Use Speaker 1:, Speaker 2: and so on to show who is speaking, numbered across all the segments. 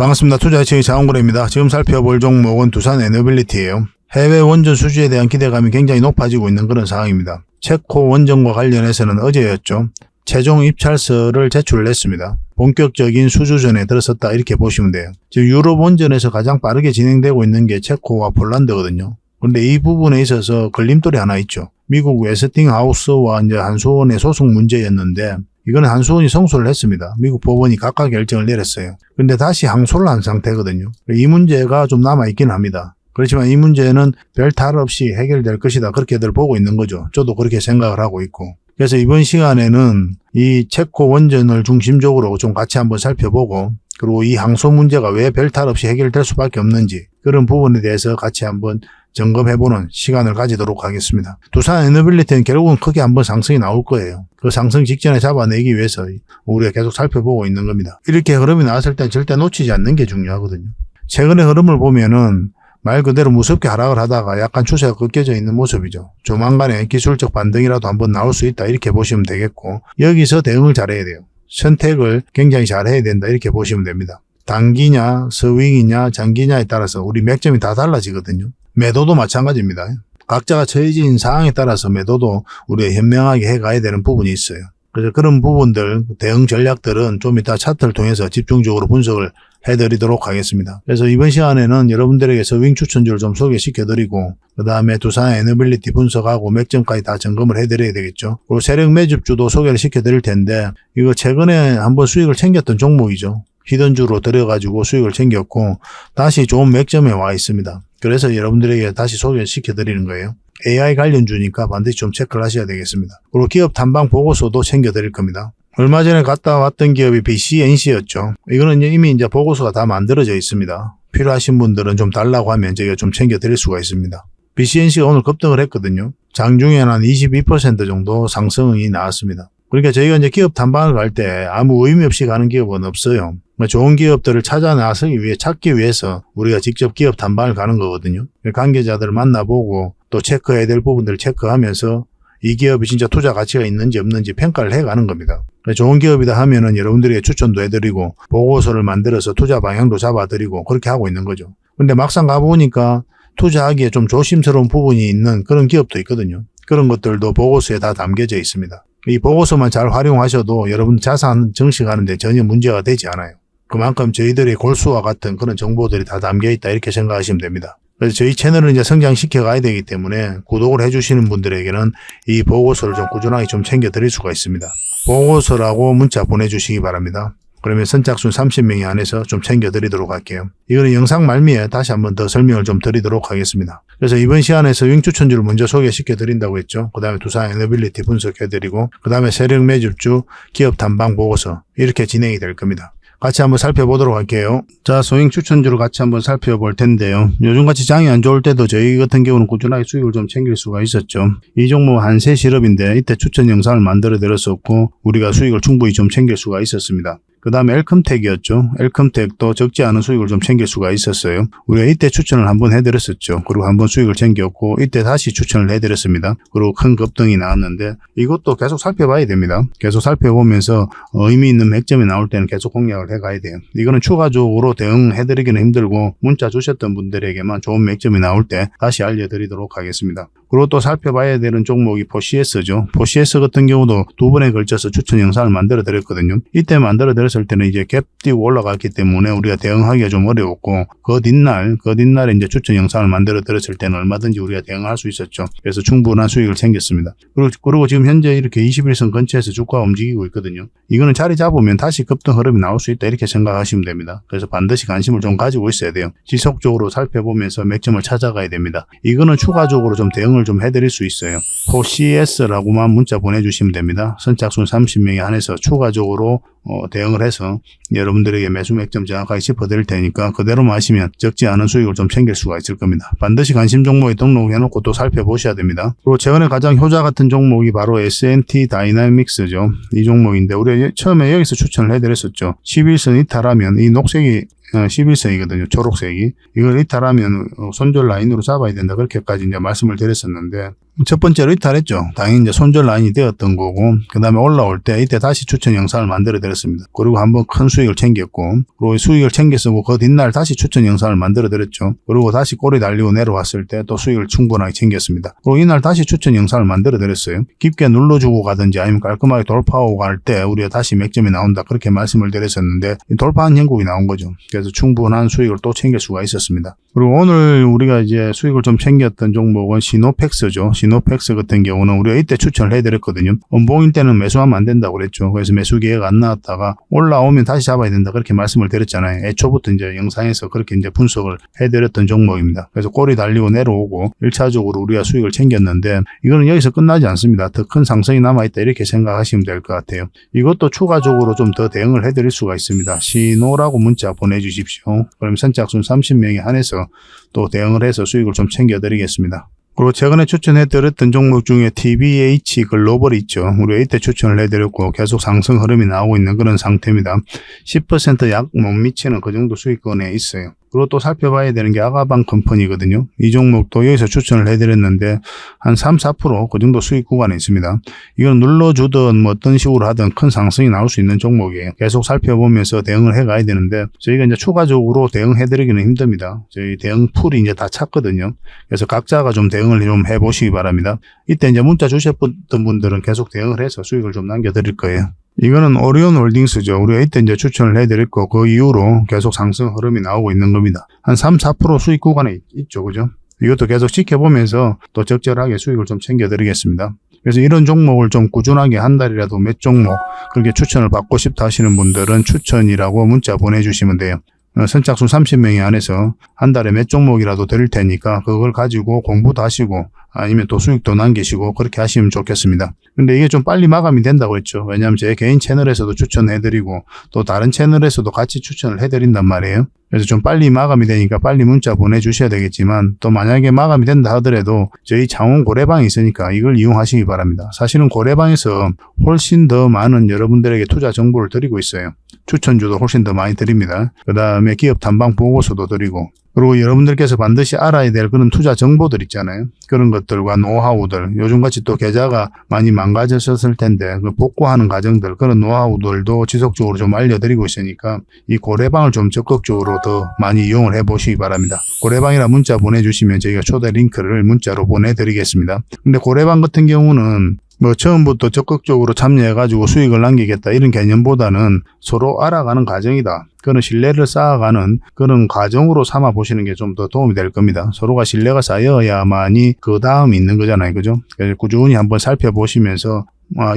Speaker 1: 반갑습니다. 투자의식의 장원근입니다. 지금 살펴볼 종목은 두산에너빌리티예요. 해외 원전 수주에 대한 기대감이 굉장히 높아지고 있는 그런 상황입니다. 체코 원전과 관련해서는 어제였죠. 최종 입찰서를 제출을 했습니다. 본격적인 수주전에 들어섰다 이렇게 보시면 돼요. 지금 유럽 원전에서 가장 빠르게 진행되고 있는 게 체코와 폴란드거든요. 그런데 이 부분에 있어서 걸림돌이 하나 있죠. 미국 웨스팅하우스와 이제 한수원의 소송 문제였는데 이거는 한수원이 성소를 했습니다. 미국 법원이 각각 결정을 내렸어요. 그런데 다시 항소를 한 상태거든요. 이 문제가 좀 남아있긴 합니다. 그렇지만 이 문제는 별 탈 없이 해결될 것이다. 그렇게들 보고 있는 거죠. 저도 그렇게 생각을 하고 있고. 그래서 이번 시간에는 이 체코 원전을 중심적으로 좀 같이 한번 살펴보고, 그리고 이 항소 문제가 왜 별 탈 없이 해결될 수밖에 없는지 그런 부분에 대해서 같이 한번 점검해보는 시간을 가지도록 하겠습니다. 두산에너빌리티는 결국은 크게 한번 상승이 나올 거예요. 그 상승 직전에 잡아내기 위해서 우리가 계속 살펴보고 있는 겁니다. 이렇게 흐름이 나왔을 때 절대 놓치지 않는 게 중요하거든요. 최근의 흐름을 보면은 말 그대로 무섭게 하락을 하다가 약간 추세가 꺾여져 있는 모습이죠. 조만간에 기술적 반등이라도 한번 나올 수 있다 이렇게 보시면 되겠고, 여기서 대응을 잘해야 돼요. 선택을 굉장히 잘해야 된다 이렇게 보시면 됩니다. 단기냐 스윙이냐 장기냐에 따라서 우리 맥점이 다 달라지거든요. 매도도 마찬가지입니다. 각자가 처해진 상황에 따라서 매도도 우리가 현명하게 해가야 되는 부분이 있어요. 그래서 그런 부분들, 대응 전략들은 좀 이따 차트를 통해서 집중적으로 분석을 해드리도록 하겠습니다. 그래서 이번 시간에는 여러분들에게 서윙 추천주를 좀 소개시켜드리고, 그 다음에 두산에너빌리티 분석하고 맥점까지 다 점검을 해드려야 되겠죠. 그리고 세력 매집주도 소개를 시켜드릴 텐데, 이거 최근에 한번 수익을 챙겼던 종목이죠. 히든주로 들여가지고 수익을 챙겼고 다시 좋은 맥점에 와 있습니다. 그래서 여러분들에게 다시 소개시켜드리는 거예요. AI 관련주니까 반드시 좀 체크를 하셔야 되겠습니다. 그리고 기업 탐방 보고서도 챙겨드릴 겁니다. 얼마 전에 갔다 왔던 기업이 BCNC였죠. 이거는 이미 이제 보고서가 다 만들어져 있습니다. 필요하신 분들은 좀 달라고 하면 저희가 좀 챙겨드릴 수가 있습니다. BCNC가 오늘 급등을 했거든요. 장중에는 한 22% 정도 상승이 나왔습니다. 그러니까 저희가 이제 기업 탐방을 갈 때 아무 의미 없이 가는 기업은 없어요. 좋은 기업들을 찾기 위해서 우리가 직접 기업 탐방을 가는 거거든요. 관계자들을 만나보고 또 체크해야 될 부분들을 체크하면서 이 기업이 진짜 투자 가치가 있는지 없는지 평가를 해가는 겁니다. 좋은 기업이다 하면은 여러분들에게 추천도 해드리고 보고서를 만들어서 투자 방향도 잡아드리고 그렇게 하고 있는 거죠. 근데 막상 가보니까 투자하기에 좀 조심스러운 부분이 있는 그런 기업도 있거든요. 그런 것들도 보고서에 다 담겨져 있습니다. 이 보고서만 잘 활용하셔도 여러분 자산 증식하는데 전혀 문제가 되지 않아요. 그만큼 저희들의 골수와 같은 그런 정보들이 다 담겨있다 이렇게 생각하시면 됩니다. 그래서 저희 채널을 이제 성장시켜 가야 되기 때문에 구독을 해주시는 분들에게는 이 보고서를 좀 꾸준하게 좀 챙겨드릴 수가 있습니다. 보고서라고 문자 보내주시기 바랍니다. 그러면 선착순 30명이 안에서 좀 챙겨드리도록 할게요. 이거는 영상 말미에 다시 한번 더 설명을 좀 드리도록 하겠습니다. 그래서 이번 시간에 서윙 추천주를 먼저 소개시켜드린다고 했죠. 그 다음에 두산에너빌리티 분석해드리고, 그 다음에 세력 매집주, 기업 탐방 보고서 이렇게 진행이 될 겁니다. 같이 한번 살펴보도록 할게요. 자, 소잉 추천주를 같이 한번 살펴볼 텐데요. 요즘같이 장이 안 좋을 때도 저희 같은 경우는 꾸준하게 수익을 좀 챙길 수가 있었죠. 이 종목은 한세실업인데 이때 추천 영상을 만들어 드렸었고 우리가 수익을 충분히 좀 챙길 수가 있었습니다. 그 다음에 엘컴텍이었죠. 엘컴텍도 적지 않은 수익을 좀 챙길 수가 있었어요. 우리가 이때 추천을 한번 해드렸었죠. 그리고 한번 수익을 챙겼고 이때 다시 추천을 해드렸습니다. 그리고 큰 급등이 나왔는데 이것도 계속 살펴봐야 됩니다. 계속 살펴보면서 의미 있는 맥점이 나올 때는 계속 공략을 해가야 돼요. 이거는 추가적으로 대응해드리기는 힘들고 문자 주셨던 분들에게만 좋은 맥점이 나올 때 다시 알려드리도록 하겠습니다. 그리고 또 살펴봐야 되는 종목이 포시에스죠. 포시에스 같은 경우도 두 번에 걸쳐서 추천 영상을 만들어 드렸거든요. 이때 만들어 드렸을 때는 이제 갭 띄고 올라갔기 때문에 우리가 대응하기가 좀 어려웠고 그 뒷날에 이제 추천 영상을 만들어 드렸을 때는 얼마든지 우리가 대응할 수 있었죠. 그래서 충분한 수익을 챙겼습니다. 그리고 지금 현재 이렇게 21선 근처에서 주가가 움직이고 있거든요. 이거는 자리 잡으면 다시 급등 흐름이 나올 수 있다 이렇게 생각하시면 됩니다. 그래서 반드시 관심을 좀 가지고 있어야 돼요. 지속적으로 살펴보면서 맥점을 찾아가야 됩니다. 이거는 추가적으로 좀 대응을 좀 해드릴 수 있어요. 포시에스라고만 문자 보내주시면 됩니다. 선착순 30명에 한해서 추가적으로 대응을 해서 여러분들에게 매수 맥점 정확하게 짚어드릴 테니까 그대로만 하시면 적지 않은 수익을 좀 챙길 수가 있을 겁니다. 반드시 관심 종목에 등록해놓고 또 살펴보셔야 됩니다. 그리고 최근에 가장 효자 같은 종목이 바로 S&T 다이나믹스죠. 이 종목인데 우리가 처음에 여기서 추천을 해드렸었죠. 11선 이탈하면 이 녹색이 11선이거든요. 초록색이. 이걸 이탈하면 손절 라인으로 잡아야 된다. 그렇게까지 이제 말씀을 드렸었는데 첫 번째로 이탈했죠. 당연히 이제 손절 라인이 되었던 거고, 그 다음에 올라올 때 이때 다시 추천 영상을 만들어 드렸습니다. 그리고 한번 큰 수익을 챙겼고, 그리고 수익을 챙겼고 그 뒷날 다시 추천 영상을 만들어 드렸죠. 그리고 다시 꼬리 달리고 내려왔을 때 또 수익을 충분하게 챙겼습니다. 그리고 이날 다시 추천 영상을 만들어 드렸어요. 깊게 눌러주고 가든지 아니면 깔끔하게 돌파하고 갈 때 우리가 다시 맥점이 나온다, 그렇게 말씀을 드렸었는데 돌파한 형국이 나온 거죠. 그래서 충분한 수익을 또 챙길 수가 있었습니다. 그리고 오늘 우리가 이제 수익을 좀 챙겼던 종목은 시노펙스죠. 시노펙스 같은 경우는 우리가 이때 추천을 해드렸거든요. 원봉일 때는 매수하면 안 된다고 그랬죠. 그래서 매수 기회가 안 나왔다가 올라오면 다시 잡아야 된다, 그렇게 말씀을 드렸잖아요. 애초부터 이제 영상에서 그렇게 이제 분석을 해드렸던 종목입니다. 그래서 꼬리 달리고 내려오고 1차적으로 우리가 수익을 챙겼는데 이거는 여기서 끝나지 않습니다. 더 큰 상승이 남아있다, 이렇게 생각하시면 될 것 같아요. 이것도 추가적으로 좀 더 대응을 해드릴 수가 있습니다. 시노라고 문자 보내주십시오. 그럼 선착순 30명에 한해서 또 대응을 해서 수익을 좀 챙겨드리겠습니다. 그리고 최근에 추천해드렸던 종목 중에 TBH 글로벌 있죠. 우리가 이때 추천을 해드렸고 계속 상승 흐름이 나오고 있는 그런 상태입니다. 10% 약 못 미치는 그 정도 수익권에 있어요. 그리고 또 살펴봐야 되는 게 아가방 컴퍼니거든요. 이 종목도 여기서 추천을 해드렸는데 한 3, 4% 그 정도 수익 구간에 있습니다. 이건 눌러주든 뭐 어떤 식으로 하든 큰 상승이 나올 수 있는 종목이에요. 계속 살펴보면서 대응을 해가야 되는데 저희가 이제 추가적으로 대응해드리기는 힘듭니다. 저희 대응 풀이 이제 다 찼거든요. 그래서 각자가 좀 대응을 좀 해보시기 바랍니다. 이때 이제 문자 주셨던 분들은 계속 대응을 해서 수익을 좀 남겨드릴 거예요. 이거는 오리온 홀딩스죠. 우리가 이때 이제 추천을 해드렸고 그 이후로 계속 상승 흐름이 나오고 있는 겁니다. 한 3, 4% 수익 구간에 있죠. 그죠? 이것도 계속 지켜보면서 또 적절하게 수익을 좀 챙겨드리겠습니다. 그래서 이런 종목을 좀 꾸준하게 한 달이라도 몇 종목 그렇게 추천을 받고 싶다 하시는 분들은 추천이라고 문자 보내주시면 돼요. 선착순 30명이 안에서 한 달에 몇 종목이라도 드릴 테니까 그걸 가지고 공부도 하시고 아니면 또 수익도 남기시고 그렇게 하시면 좋겠습니다. 근데 이게 좀 빨리 마감이 된다고 했죠. 왜냐하면 제 개인 채널에서도 추천해드리고 또 다른 채널에서도 같이 추천을 해드린단 말이에요. 그래서 좀 빨리 마감이 되니까 빨리 문자 보내주셔야 되겠지만 또 만약에 마감이 된다 하더라도 저희 창원 고래방이 있으니까 이걸 이용하시기 바랍니다. 사실은 고래방에서 훨씬 더 많은 여러분들에게 투자 정보를 드리고 있어요. 추천주도 훨씬 더 많이 드립니다. 그 다음에 기업 탐방 보고서도 드리고 그리고 여러분들께서 반드시 알아야 될 그런 투자 정보들 있잖아요. 그런 것들과 노하우들, 요즘같이 또 계좌가 많이 망가졌을 텐데 그 복구하는 과정들, 그런 노하우들도 지속적으로 좀 알려드리고 있으니까 이 고래방을 좀 적극적으로 더 많이 이용을 해보시기 바랍니다. 고래방이라 문자 보내주시면 저희가 초대 링크를 문자로 보내드리겠습니다. 근데 고래방 같은 경우는 뭐 처음부터 적극적으로 참여해가지고 수익을 남기겠다 이런 개념보다는 서로 알아가는 과정이다. 그런 신뢰를 쌓아가는 그런 과정으로 삼아 보시는 게 좀 더 도움이 될 겁니다. 서로가 신뢰가 쌓여야만이 그 다음이 있는 거잖아요. 그죠? 그래서 꾸준히 한번 살펴보시면서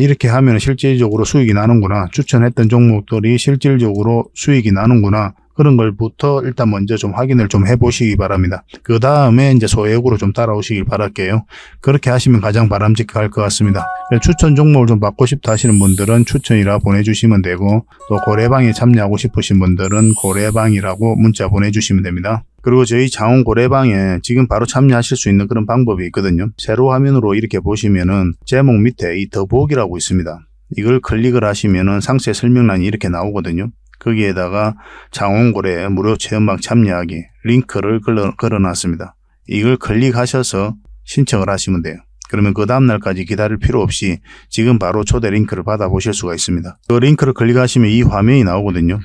Speaker 1: 이렇게 하면 실질적으로 수익이 나는구나. 추천했던 종목들이 실질적으로 수익이 나는구나. 그런 걸부터 일단 먼저 좀 확인을 좀 해보시기 바랍니다. 그 다음에 이제 소액으로 좀 따라오시길 바랄게요. 그렇게 하시면 가장 바람직할 것 같습니다. 추천 종목을 좀 받고 싶다 하시는 분들은 추천이라 보내주시면 되고 또 고래방에 참여하고 싶으신 분들은 고래방이라고 문자 보내주시면 됩니다. 그리고 저희 창원 고래방에 지금 바로 참여하실 수 있는 그런 방법이 있거든요. 세로 화면으로 이렇게 보시면은 제목 밑에 이 더보기라고 있습니다. 이걸 클릭을 하시면은 상세 설명란이 이렇게 나오거든요. 거기에다가 창원고래 무료 체험방 참여하기 링크를 걸어놨습니다. 이걸 클릭하셔서 신청을 하시면 돼요. 그러면 그 다음날까지 기다릴 필요 없이 지금 바로 초대 링크를 받아보실 수가 있습니다. 그 링크를 클릭하시면 이 화면이 나오거든요.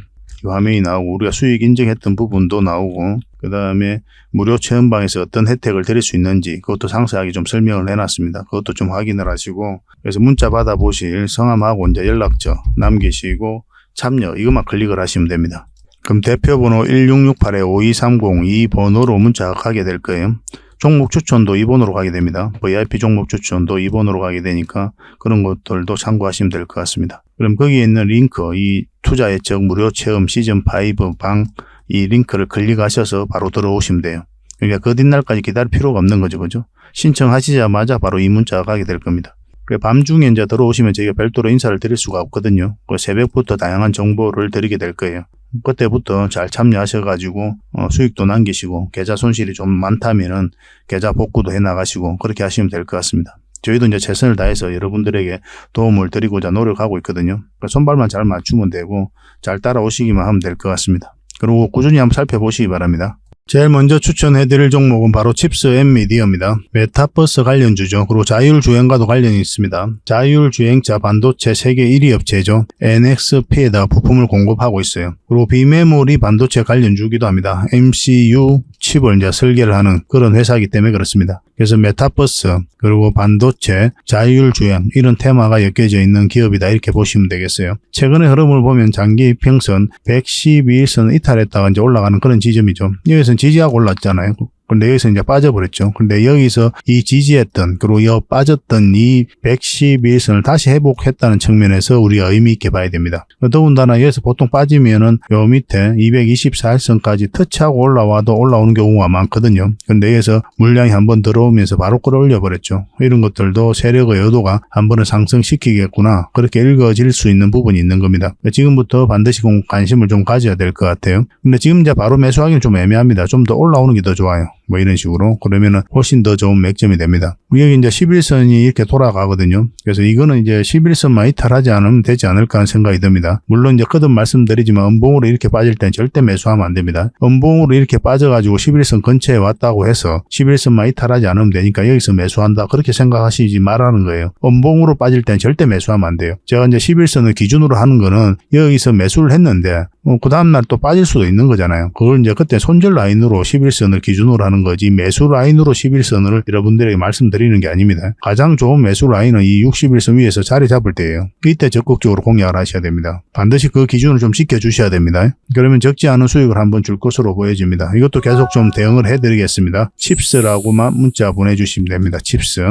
Speaker 1: 이 화면이 나오고 우리가 수익 인증했던 부분도 나오고 그 다음에 무료 체험방에서 어떤 혜택을 드릴 수 있는지 그것도 상세하게 좀 설명을 해놨습니다. 그것도 좀 확인을 하시고 그래서 문자 받아보실 성함하고 이제 연락처 남기시고 참여 이것만 클릭을 하시면 됩니다. 그럼 대표번호 1668-5230 이 번호로 문자가 가게 될 거예요. 종목 추천도 이 번호로 가게 됩니다. VIP 종목 추천도 이 번호로 가게 되니까 그런 것들도 참고하시면 될 것 같습니다. 그럼 거기에 있는 링크 이 투자 예측 무료 체험 시즌5 방 이 링크를 클릭하셔서 바로 들어오시면 돼요. 그러니까 그 뒷날까지 기다릴 필요가 없는 거죠. 그죠? 신청하시자마자 바로 이 문자가 가게 될 겁니다. 밤중에 이제 들어오시면 저희가 별도로 인사를 드릴 수가 없거든요. 새벽부터 다양한 정보를 드리게 될 거예요. 그때부터 잘 참여하셔가지고 수익도 남기시고 계좌 손실이 좀 많다면은 계좌 복구도 해나가시고 그렇게 하시면 될 것 같습니다. 저희도 이제 최선을 다해서 여러분들에게 도움을 드리고자 노력하고 있거든요. 손발만 잘 맞추면 되고 잘 따라오시기만 하면 될 것 같습니다. 그리고 꾸준히 한번 살펴보시기 바랍니다. 제일 먼저 추천해드릴 종목은 바로 칩스 엔미디어입니다. 메타버스 관련주죠. 그리고 자율주행과도 관련이 있습니다. 자율주행차 반도체 세계 1위 업체죠. NXP에다가 부품을 공급하고 있어요. 그리고 비메모리 반도체 관련주기도 합니다. MCU 칩을 이제 설계를 하는 그런 회사이기 때문에 그렇습니다. 그래서 메타버스 그리고 반도체, 자율주행 이런 테마가 엮여져 있는 기업이다 이렇게 보시면 되겠어요. 최근의 흐름을 보면 장기 이평선 112일선 이탈했다가 이제 올라가는 그런 지점이죠. 여기서 지지하고 올랐잖아요. 근데 여기서 이제 빠져버렸죠. 근데 여기서 이 지지했던 그리고 빠졌던 이 112일선을 다시 회복했다는 측면에서 우리가 의미 있게 봐야 됩니다. 더군다나 여기서 보통 빠지면은 요 밑에 224일선까지 터치하고 올라와도 올라오는 경우가 많거든요. 근데 여기서 물량이 한번 들어오면서 바로 끌어올려 버렸죠. 이런 것들도 세력의 의도가 한번은 상승시키겠구나 그렇게 읽어질 수 있는 부분이 있는 겁니다. 지금부터 반드시 관심을 좀 가져야 될 것 같아요. 근데 지금 이제 바로 매수하기는 좀 애매합니다. 좀 더 올라오는 게 더 좋아요. 뭐 이런 식으로 그러면은 훨씬 더 좋은 맥점이 됩니다. 여기 이제 11선이 이렇게 돌아가거든요. 그래서 이거는 이제 11선만 이탈하지 않으면 되지 않을까 하는 생각이 듭니다. 물론 이제 거듭 말씀드리지만 음봉으로 이렇게 빠질 땐 절대 매수하면 안 됩니다. 음봉으로 이렇게 빠져가지고 11선 근처에 왔다고 해서 11선만 이탈하지 않으면 되니까 여기서 매수한다 그렇게 생각하시지 말라는 거예요. 음봉으로 빠질 땐 절대 매수하면 안 돼요. 제가 이제 11선을 기준으로 하는 거는 여기서 매수를 했는데 그 다음날 또 빠질 수도 있는 거잖아요. 그걸 이제 그때 손절 라인으로 11선을 기준으로 하는 거지 매수 라인으로 11선을 여러분들에게 말씀드리는 게 아닙니다. 가장 좋은 매수 라인은 이 61선 위에서 자리 잡을 때예요. 이때 적극적으로 공략을 하셔야 됩니다. 반드시 그 기준을 좀 지켜주셔야 됩니다. 그러면 적지 않은 수익을 한번 줄 것으로 보여집니다. 이것도 계속 좀 대응을 해드리겠습니다. 칩스라고만 문자 보내주시면 됩니다. 칩스.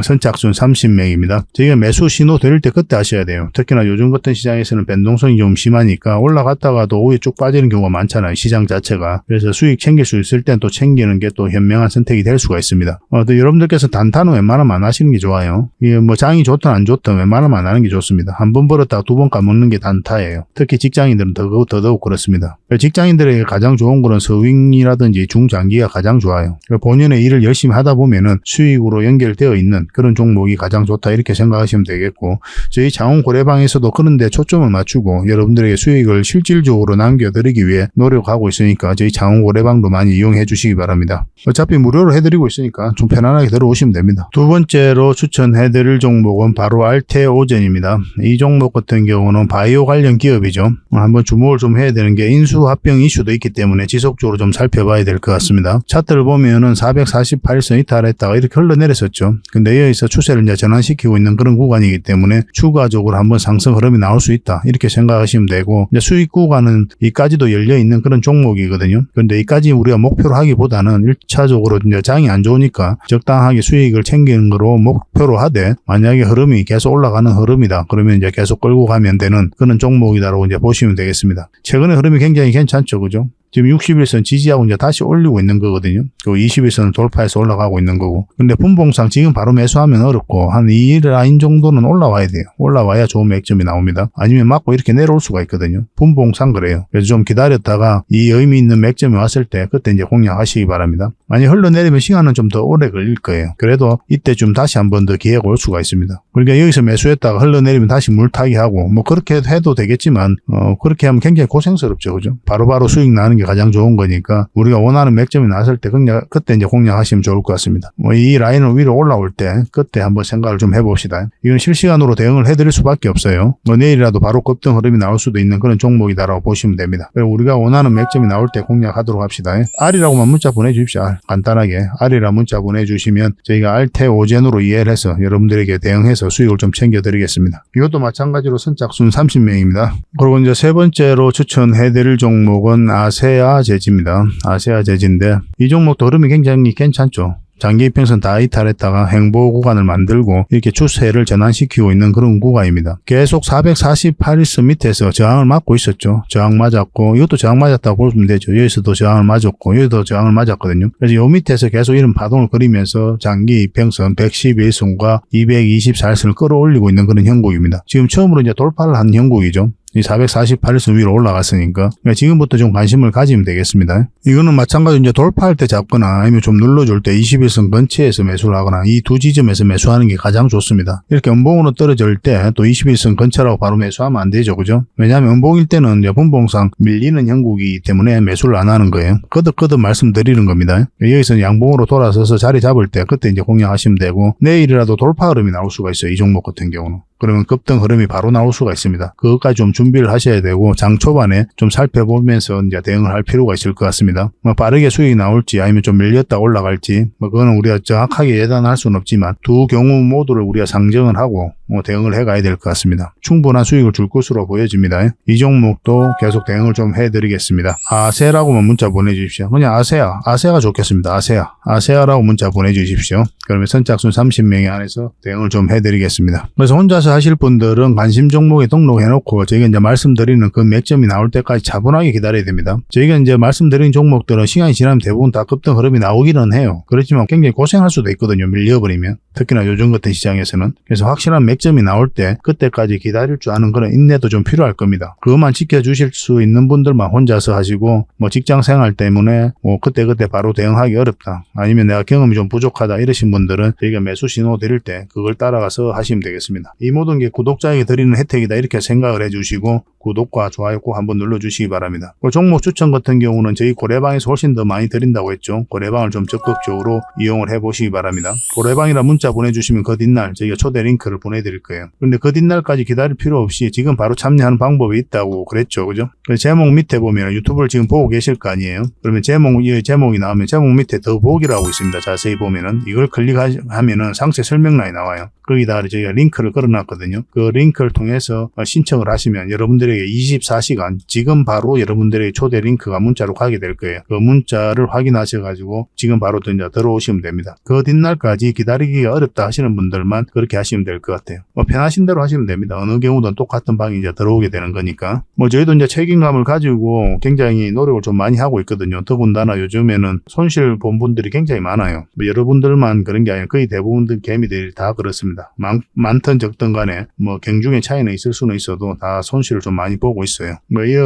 Speaker 1: 선착순 30명입니다. 저희가 매수 신호 드릴 때 그때 하셔야 돼요. 특히나 요즘 같은 시장에서는 변동성이 좀 심하니까 올라갔다가도 오후에 쭉 빠지는 경우가 많잖아요. 시장 자체가. 그래서 수익 챙길 수 있을 땐 또 챙기는 게 또 현명한 선택이 될 수가 있습니다. 또 여러분들께서 단타는 웬만하면 안 하시는 게 좋아요. 이게 뭐 장이 좋든 안 좋든 웬만하면 안 하는 게 좋습니다. 한 번 벌었다가 두 번 까먹는 게 단타예요. 특히 직장인들은 더더욱 그렇습니다. 직장인들에게 가장 좋은 거는 서윙이라든지 중장기가 가장 좋아요. 본연의 일을 열심히 하다 보면은 수익으로 연결되어 있는 그런 종목이 가장 좋다 이렇게 생각하시면 되겠고 저희 장원고래방에서도 그런 데 초점을 맞추고 여러분들에게 수익을 실질적으로 남겨드리기 위해 노력하고 있으니까 저희 장원고래방도 많이 이용해 주시기 바랍니다. 어차피 무료로 해드리고 있으니까 좀 편안하게 들어오시면 됩니다. 두 번째로 추천해드릴 종목은 바로 알테오젠입니다. 이 종목 같은 경우는 바이오 관련 기업이죠. 한번 주목을 좀 해야 되는 게 인수합병 이슈도 있기 때문에 지속적으로 좀 살펴봐야 될 것 같습니다. 차트를 보면은 448선 이탈했다가 이렇게 흘러내렸었죠. 근데 여기서 추세를 이제 전환시키고 있는 그런 구간이기 때문에 추가적으로 한번 상승 흐름이 나올 수 있다 이렇게 생각하시면 되고 이제 수익 구간은 이까지도 열려 있는 그런 종목이거든요. 근데 이까지 우리가 목표로 하기보다는 1차적으로 이제 장이 안 좋으니까 적당하게 수익을 챙기는 거로 목표로 하되 만약에 흐름이 계속 올라가는 흐름이다 그러면 이제 계속 끌고 가면 되는 그런 종목이다라고 이제 보시면 되겠습니다. 최근에 흐름이 굉장히 괜찮죠, 그죠? 지금 61선 지지하고 이제 다시 올리고 있는 거거든요. 그 21선을 돌파해서 올라가고 있는 거고. 근데 분봉상 지금 바로 매수하면 어렵고 한 이 라인 정도는 올라와야 돼요. 올라와야 좋은 맥점이 나옵니다. 아니면 맞고 이렇게 내려올 수가 있거든요. 분봉상 그래요. 그래서 좀 기다렸다가 이 의미 있는 맥점이 왔을 때 그때 이제 공략하시기 바랍니다. 만약 흘러내리면 시간은 좀 더 오래 걸릴 거예요. 그래도 이때쯤 다시 한 번 더 기회가 올 수가 있습니다. 그러니까 여기서 매수했다가 흘러내리면 다시 물타기 하고 뭐 그렇게 해도 되겠지만 그렇게 하면 굉장히 고생스럽죠, 그죠? 바로바로 수익 나는 게 가장 좋은 거니까 우리가 원하는 맥점이 나왔을 때 그때 이제 공략하시면 좋을 것 같습니다. 이 라인을 위로 올라올 때 그때 한번 생각을 좀 해봅시다. 이건 실시간으로 대응을 해드릴 수밖에 없어요. 내일이라도 바로 급등 흐름이 나올 수도 있는 그런 종목이다라고 보시면 됩니다. 우리가 원하는 맥점이 나올 때 공략하도록 합시다. R이라고만 문자 보내주십시오. 간단하게 R이라 문자 보내주시면 저희가 알테오젠으로 이해를 해서 여러분들에게 대응해서 수익을 좀 챙겨드리겠습니다. 이것도 마찬가지로 선착순 30명입니다. 그리고 이제 세 번째로 추천해드릴 종목은 아세아제지입니다. 아세아제지인데 이 종목도 흐름이 굉장히 괜찮죠. 장기 이평선 다 이탈했다가 행보 구간을 만들고 이렇게 추세를 전환시키고 있는 그런 구간입니다. 계속 448일선 밑에서 저항을 맞고 있었죠. 저항 맞았고 이것도 저항 맞았다고 보시면 되죠. 여기서도 저항을 맞았고 여기도 저항을 맞았거든요. 그래서 이 밑에서 계속 이런 파동을 그리면서 장기 이평선 111선과 224일선을 끌어올리고 있는 그런 형국입니다. 지금 처음으로 이제 돌파를 한 형국이죠. 이 448에서 위로 올라갔으니까 지금부터 좀 관심을 가지면 되겠습니다. 이거는 마찬가지로 이제 돌파할 때 잡거나 아니면 좀 눌러줄 때 21선 근처에서 매수를 하거나 이 두 지점에서 매수하는 게 가장 좋습니다. 이렇게 음봉으로 떨어질 때 또 21선 근처라고 바로 매수하면 안 되죠. 그죠? 왜냐하면 음봉일 때는 이제 분봉상 밀리는 형국이기 때문에 매수를 안 하는 거예요. 거듭 말씀드리는 겁니다. 여기서 양봉으로 돌아서서 자리 잡을 때 그때 이제 공략하시면 되고, 내일이라도 돌파 흐름이 나올 수가 있어요. 이 종목 같은 경우는. 그러면 급등 흐름이 바로 나올 수가 있습니다. 그것까지 좀 준비를 하셔야 되고, 장 초반에 좀 살펴보면서 이제 대응을 할 필요가 있을 것 같습니다. 빠르게 수익이 나올지 아니면 좀 밀렸다 올라갈지 그거는 우리가 정확하게 예단할 수는 없지만 두 경우 모두를 우리가 상정을 하고 대응을 해가야 될 것 같습니다. 충분한 수익을 줄 것으로 보여집니다. 이 종목도 계속 대응을 좀 해드리겠습니다. 아세라고만 문자 보내주십시오. 그냥 아세가 좋겠습니다. 아세아라고 문자 보내주십시오. 그러면 선착순 30명이 안에서 대응을 좀 해드리겠습니다. 그래서 혼자서 하실 분들은 관심 종목에 등록해놓고 저희가 이제 말씀드리는 그 맥점이 나올 때까지 차분하게 기다려야 됩니다. 저희가 이제 말씀드린 종목들은 시간이 지나면 대부분 다 급등 흐름이 나오기는 해요. 그렇지만 굉장히 고생할 수도 있거든요. 밀려버리면. 특히나 요즘 같은 시장에서는. 그래서 확실한 맥점이 나올 때 그때까지 기다릴 줄 아는 그런 인내도 좀 필요할 겁니다. 그것만 지켜주실 수 있는 분들만 혼자서 하시고 직장 생활 때문에 그때 바로 대응하기 어렵다. 아니면 내가 경험이 좀 부족하다 이러신 분들은 저희가 매수 신호 드릴 때 그걸 따라가서 하시면 되겠습니다. 이 모든 게 구독자에게 드리는 혜택이다 이렇게 생각을 해주시고 구독과 좋아요 꼭 한번 눌러주시기 바랍니다. 종목 추천 같은 경우는 저희 고래방에서 훨씬 더 많이 드린다고 했죠. 고래방을 좀 적극적으로 이용을 해보시기 바랍니다. 고래방이라 문자 보내주시면 그 뒷날 저희가 초대 링크를 보내드릴 거예요. 근데 그 뒷날까지 기다릴 필요 없이 지금 바로 참여하는 방법이 있다고 그랬죠. 그죠? 제목 밑에 보면 유튜브를 지금 보고 계실 거 아니에요. 그러면 제목이 나오면 제목 밑에 더보기라고 있습니다. 자세히 보면은 이걸 클릭하면은 상세 설명란이 나와요. 거기다 저희가 링크를 걸어놨거든요. 그 링크를 통해서 신청을 하시면 여러분들에게 24시간 지금 바로 여러분들에게 초대 링크가 문자로 가게 될 거예요. 그 문자를 확인하셔가지고 지금 바로 들어오시면 됩니다. 그 뒷날까지 기다리기가 어렵다 하시는 분들만 그렇게 하시면 될 것 같아요. 편하신 대로 하시면 됩니다. 어느 경우든 똑같은 방이 이제 들어오게 되는 거니까. 저희도 이제 책임감을 가지고 굉장히 노력을 좀 많이 하고 있거든요. 더군다나 요즘에는 손실 본 분들이 굉장히 많아요. 여러분들만 그런 게 아니라 거의 대부분 개미들이 다 그렇습니다. 많든 적든 간에 경중의 차이는 있을 수는 있어도 다 손실을 좀 많이 보고 있어요.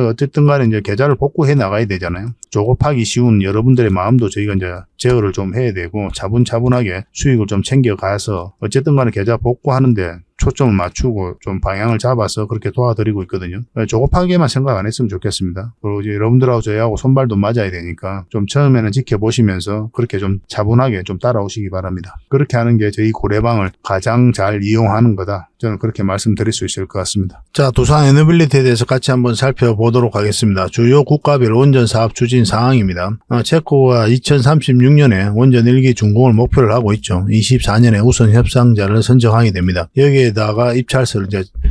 Speaker 1: 어쨌든 간에 이제 계좌를 복구해 나가야 되잖아요. 조급하기 쉬운 여러분들의 마음도 저희가 이제 제어를 좀 해야 되고 차분차분하게 수익을 좀 챙겨가서 어쨌든 간에 계좌 복구하는데 초점을 맞추고 좀 방향을 잡아서 그렇게 도와드리고 있거든요. 조급하게만 생각 안 했으면 좋겠습니다. 그리고 이제 여러분들하고 저희하고 손발도 맞아야 되니까 좀 처음에는 지켜보시면서 그렇게 좀 차분하게 좀 따라오시기 바랍니다. 그렇게 하는 게 저희 고래방을 가장 잘 이용하는 거다. 저는 그렇게 말씀드릴 수 있을 것 같습니다. 자, 두산 에너빌리티에 대해서 같이 한번 살펴보도록 하겠습니다. 주요 국가별 원전 사업 추진 사항입니다. 체코가 2036년에 원전 1기 준공을 목표를 하고 있죠. 24년에 우선 협상자를 선정하게 됩니다. 여기에다가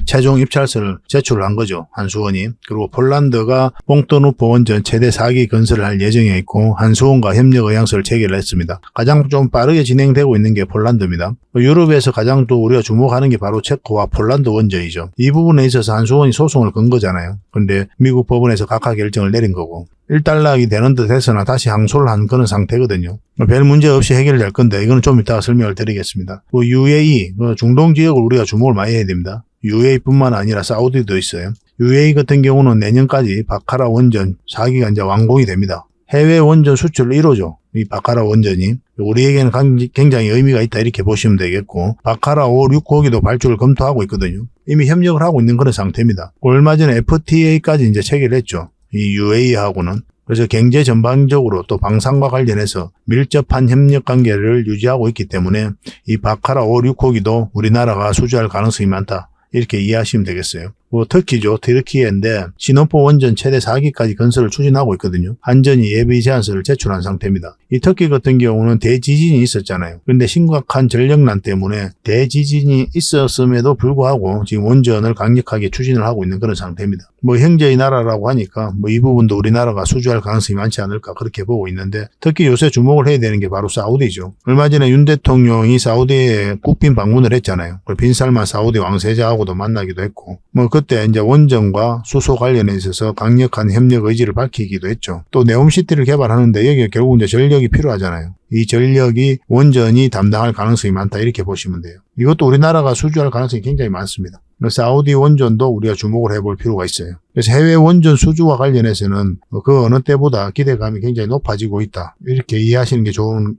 Speaker 1: 최종 입찰서를 제출을 한 거죠. 한수원이. 그리고 폴란드가 뽕떠누포 원전 최대 4기 건설을 할 예정에 있고 한수원과 협력 의향서를 체결을 했습니다. 가장 좀 빠르게 진행되고 있는 게 폴란드입니다. 유럽에서 가장 또 우리가 주목하는 게 바로 체코와 폴란드 원전이죠. 이 부분에 있어서 한수원이 소송을 건 거잖아요. 근데 미국 법원에서 각하 결정을 내린 거고 일단락이 되는 듯 해서나 다시 항소를 한 그런 상태거든요. 별 문제 없이 해결될 건데 이거는 좀 이따가 설명을 드리겠습니다. 그 UAE, 중동 지역을 우리가 주목을 많이 해야 됩니다. UAE뿐만 아니라 사우디도 있어요. UAE 같은 경우는 내년까지 바카라 원전 4기가 이제 완공이 됩니다. 해외 원전 수출 1호죠. 이 바카라 원전이. 우리에게는 굉장히 의미가 있다 이렇게 보시면 되겠고 바카라 5, 6호기도 발주를 검토하고 있거든요. 이미 협력을 하고 있는 그런 상태입니다. 얼마 전에 FTA까지 이제 체결을 했죠. 이 UAE하고는. 그래서 경제 전반적으로 또 방산과 관련해서 밀접한 협력 관계를 유지하고 있기 때문에 이 바카라 5, 6호기도 우리나라가 수주할 가능성이 많다. 이렇게 이해하시면 되겠어요. 터키죠. 터키인데 시노포 원전 최대 4기까지 건설을 추진하고 있거든요. 한전이 예비 제안서를 제출한 상태입니다. 이 터키 같은 경우는 대지진이 있었잖아요. 그런데 심각한 전력난 때문에 대지진이 있었음에도 불구하고 지금 원전을 강력하게 추진을 하고 있는 그런 상태입니다. 형제의 나라라고 하니까 이 부분도 우리나라가 수주할 가능성이 많지 않을까 그렇게 보고 있는데 특히 요새 주목을 해야 되는 게 바로 사우디죠. 얼마 전에 윤 대통령이 사우디에 국빈 방문을 했잖아요. 빈살만 사우디 왕세자하고도 만나기도 했고 그때 이제 원전과 수소 관련에 있어서 강력한 협력 의지를 밝히기도 했죠. 또 네옴시티를 개발하는데 여기에 결국 이제 전력이 필요하잖아요. 이 전력이 원전이 담당할 가능성이 많다 이렇게 보시면 돼요. 이것도 우리나라가 수주할 가능성이 굉장히 많습니다. 사우디 원전도 우리가 주목을 해볼 필요가 있어요. 그래서 해외 원전 수주와 관련해서는 그 어느 때보다 기대감이 굉장히 높아지고 있다. 이렇게 이해하시는 게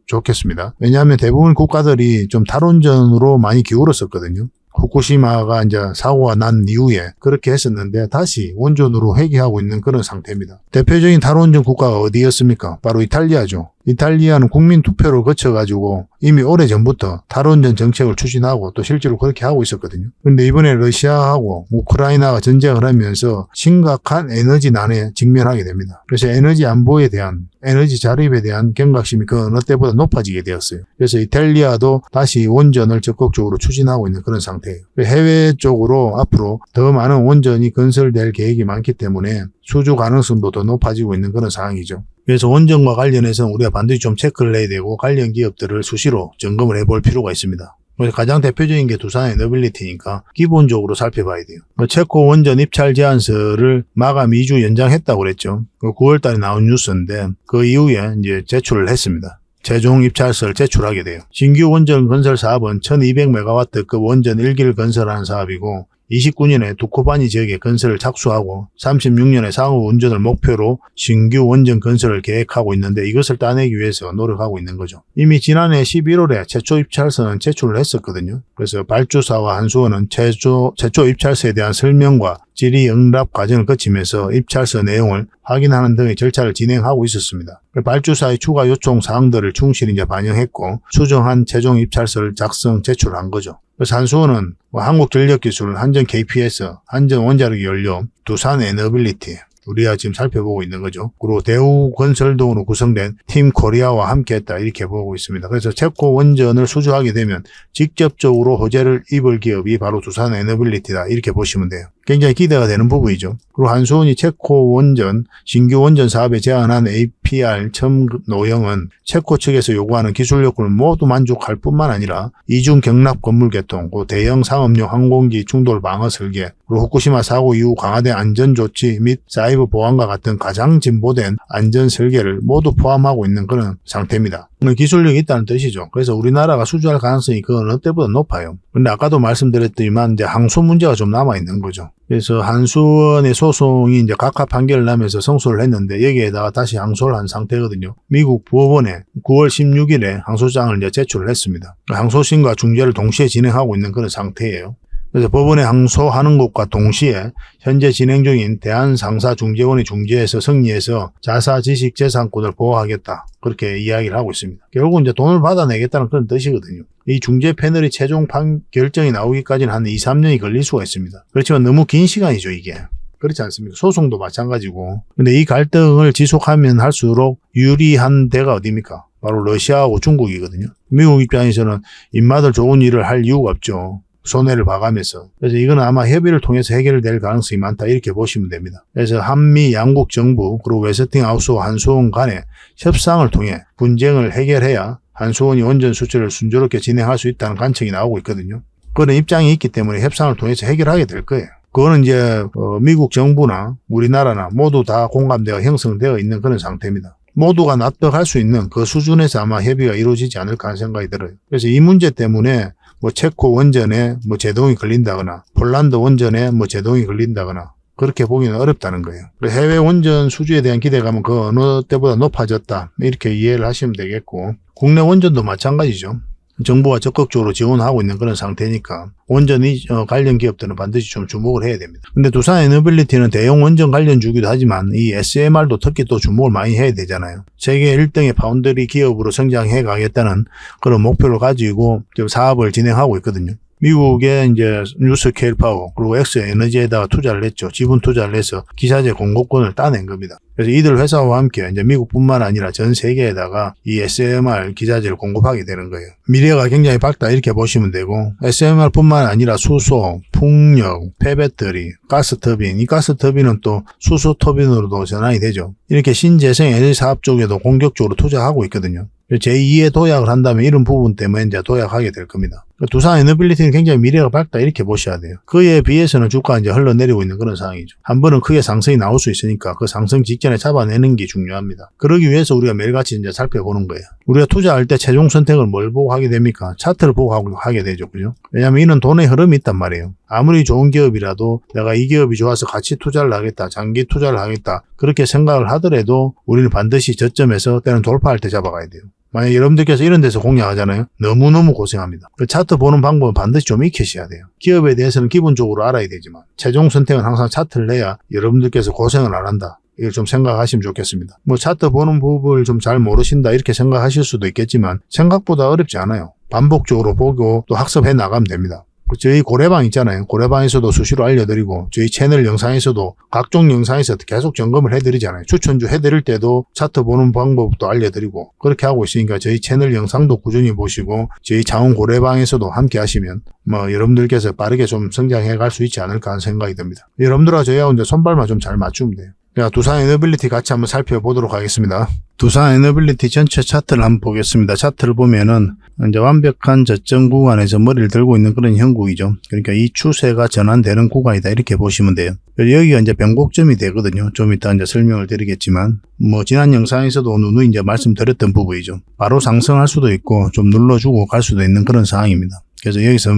Speaker 1: 좋겠습니다. 왜냐하면 대부분 국가들이 좀 탈원전으로 많이 기울었었거든요. 후쿠시마가 이제 사고가 난 이후에 그렇게 했었는데 다시 원전으로 회귀하고 있는 그런 상태입니다. 대표적인 탈원전 국가가 어디였습니까? 바로 이탈리아죠. 이탈리아는 국민 투표를 거쳐가지고 이미 오래전부터 탈원전 정책을 추진하고 또 실제로 그렇게 하고 있었거든요. 그런데 이번에 러시아하고 우크라이나가 전쟁을 하면서 심각한 에너지난에 직면하게 됩니다. 그래서 에너지 안보에 대한 에너지 자립에 대한 경각심이 그 어느 때보다 높아지게 되었어요. 그래서 이탈리아도 다시 원전을 적극적으로 추진하고 있는 그런 상태예요. 해외 쪽으로 앞으로 더 많은 원전이 건설될 계획이 많기 때문에 수주 가능성도 더 높아지고 있는 그런 상황이죠. 그래서 원전과 관련해서는 우리가 반드시 좀 체크를 해야 되고 관련 기업들을 수시로 점검을 해볼 필요가 있습니다. 가장 대표적인 게 두산 에너빌리티니까 기본적으로 살펴봐야 돼요. 체코 원전 입찰 제안서를 마감 2주 연장했다고 그랬죠. 9월 달에 나온 뉴스인데 그 이후에 이제 제출을 했습니다. 최종 입찰서를 제출하게 돼요. 신규 원전 건설 사업은 1200MW급 원전 1기를 건설하는 사업이고 29년에 두코바니 지역에 건설을 착수하고 36년에 상호 운전을 목표로 신규 원전 건설을 계획하고 있는데 이것을 따내기 위해서 노력하고 있는 거죠. 이미 지난해 11월에 최초 입찰서는 제출을 했었거든요. 그래서 발주사와 한수원은 최초 입찰서에 대한 설명과 질의응답 과정을 거치면서 입찰서 내용을 확인하는 등의 절차를 진행하고 있었습니다. 발주사의 추가 요청 사항들을 충실히 반영했고 수정한 최종 입찰서를 제출한 거죠. 그래서 한수원은 한국전력기술, 한전 KPS, 한전 원자력 연료, 두산 에너빌리티 우리가 지금 살펴보고 있는 거죠. 그리고 대우건설 등으로 구성된 팀 코리아와 함께했다 이렇게 보고 있습니다. 그래서 체코 원전을 수주하게 되면 직접적으로 호재를 입을 기업이 바로 두산 에너빌리티다 이렇게 보시면 돼요. 굉장히 기대가 되는 부분이죠. 그리고 한수원이 체코 원전, 신규 원전 사업에 제안한 APR 첨 노형은 체코 측에서 요구하는 기술 요건을 모두 만족할 뿐만 아니라 이중 경납 건물 개통, 대형 상업용 항공기 충돌 방어 설계, 그리고 후쿠시마 사고 이후 강화된 안전 조치 및 사이버 보안과 같은 가장 진보된 안전 설계를 모두 포함하고 있는 그런 상태입니다. 기술력이 있다는 뜻이죠. 그래서 우리나라가 수주할 가능성이 그 어느 때보다 높아요. 근데 아까도 말씀드렸더니만 이제 항소 문제가 좀 남아 있는 거죠. 그래서 한수원의 소송이 이제 각하 판결을 나면서 성소를 했는데 여기에다가 다시 항소를 한 상태거든요. 미국 법원에 9월 16일에 항소장을 이제 제출을 했습니다. 항소심과 중재를 동시에 진행하고 있는 그런 상태예요. 그래서 법원에 항소하는 것과 동시에 현재 진행 중인 대한상사중재원의 중재에서 승리해서 자사지식재산권을 보호하겠다. 그렇게 이야기를 하고 있습니다. 결국 이제 돈을 받아내겠다는 그런 뜻이거든요. 이 중재 패널이 최종 결정이 나오기까지는 한 2, 3년이 걸릴 수가 있습니다. 그렇지만 너무 긴 시간이죠, 이게. 그렇지 않습니까? 소송도 마찬가지고. 근데 이 갈등을 지속하면 할수록 유리한 데가 어디입니까? 바로 러시아하고 중국이거든요. 미국 입장에서는 입맛을 좋은 일을 할 이유가 없죠. 손해를 봐가면서. 그래서 이건 아마 협의를 통해서 해결될 가능성이 많다 이렇게 보시면 됩니다. 그래서 한미 양국 정부 그리고 웨스팅하우스와 한수원 간의 협상을 통해 분쟁을 해결해야 한수원이 원전 수주를 순조롭게 진행할 수 있다는 관측이 나오고 있거든요. 그런 입장이 있기 때문에 협상을 통해서 해결하게 될 거예요. 그거는 이제 미국 정부나 우리나라나 모두 다 공감대가 형성되어 있는 그런 상태입니다. 모두가 납득할 수 있는 그 수준에서 아마 협의가 이루어지지 않을까 하는 생각이 들어요. 그래서 이 문제 때문에 체코 원전에 제동이 걸린다거나 폴란드 원전에 제동이 걸린다거나 그렇게 보기는 어렵다는 거예요. 해외 원전 수주에 대한 기대감은 그 어느 때보다 높아졌다 이렇게 이해를 하시면 되겠고 국내 원전도 마찬가지죠. 정부가 적극적으로 지원하고 있는 그런 상태니까 원전이 관련 기업들은 반드시 좀 주목을 해야 됩니다. 근데 두산 에너빌리티는 대형 원전 관련 주기도 하지만 이 SMR도 특히 또 주목을 많이 해야 되잖아요. 세계 1등의 파운드리 기업으로 성장해 가겠다는 그런 목표를 가지고 좀 사업을 진행하고 있거든요. 미국의 이제 뉴스케일 파워 그리고 엑스에너지에다가 투자를 했죠. 지분 투자를 해서 기사제 공급권을 따낸 겁니다. 그래서 이들 회사와 함께 이제 미국뿐만 아니라 전 세계에다가 이 SMR 기자재를 공급하게 되는 거예요. 미래가 굉장히 밝다 이렇게 보시면 되고 SMR뿐만 아니라 수소, 풍력, 폐배터리, 가스터빈 이 가스터빈은 또 수소 터빈으로도 전환이 되죠. 이렇게 신재생 에너지 사업 쪽에도 공격적으로 투자하고 있거든요. 제2의 도약을 한다면 이런 부분 때문에 이제 도약하게 될 겁니다. 두산 에너빌리티는 굉장히 미래가 밝다 이렇게 보셔야 돼요. 그에 비해서는 주가가 이제 흘러내리고 있는 그런 상황이죠. 한 번은 크게 상승이 나올 수 있으니까 그 상승 직전에 잡아내는 게 중요합니다. 그러기 위해서 우리가 매일같이 이제 살펴보는 거예요. 우리가 투자할 때 최종 선택을 뭘 보고 하게 됩니까? 차트를 보고 하게 되죠. 그죠? 왜냐하면 이는 돈의 흐름이 있단 말이에요. 아무리 좋은 기업이라도 내가 이 기업이 좋아서 같이 투자를 하겠다, 장기 투자를 하겠다 그렇게 생각을 하더라도 우리는 반드시 저점에서 때는 돌파할 때 잡아가야 돼요. 만약 여러분들께서 이런 데서 공략하잖아요. 너무너무 고생합니다. 그 차트 보는 방법은 반드시 좀 익히셔야 돼요. 기업에 대해서는 기본적으로 알아야 되지만 최종 선택은 항상 차트를 내야 여러분들께서 고생을 안 한다. 이걸 좀 생각하시면 좋겠습니다. 뭐 차트 보는 법을 좀 잘 모르신다 이렇게 생각하실 수도 있겠지만 생각보다 어렵지 않아요. 반복적으로 보고 또 학습해 나가면 됩니다. 저희 고래방 있잖아요. 고래방에서도 수시로 알려드리고 저희 채널 영상에서도 각종 영상에서 계속 점검을 해드리잖아요. 추천주 해드릴 때도 차트 보는 방법도 알려드리고 그렇게 하고 있으니까 저희 채널 영상도 꾸준히 보시고 저희 자원 고래방에서도 함께 하시면 여러분들께서 빠르게 좀 성장해 갈 수 있지 않을까 하는 생각이 듭니다. 여러분들과 저희하고 이제 손발만 좀 잘 맞추면 돼요. 자, 두산 에너빌리티 같이 한번 살펴보도록 하겠습니다. 두산 에너빌리티 전체 차트를 한번 보겠습니다. 차트를 보면은 이제 완벽한 저점 구간에서 머리를 들고 있는 그런 형국이죠. 그러니까 이 추세가 전환되는 구간이다 이렇게 보시면 돼요. 여기가 이제 변곡점이 되거든요. 좀 이따 이제 설명을 드리겠지만 지난 영상에서도 누누이 이제 말씀드렸던 부분이죠. 바로 상승할 수도 있고 좀 눌러주고 갈 수도 있는 그런 상황입니다. 그래서 여기서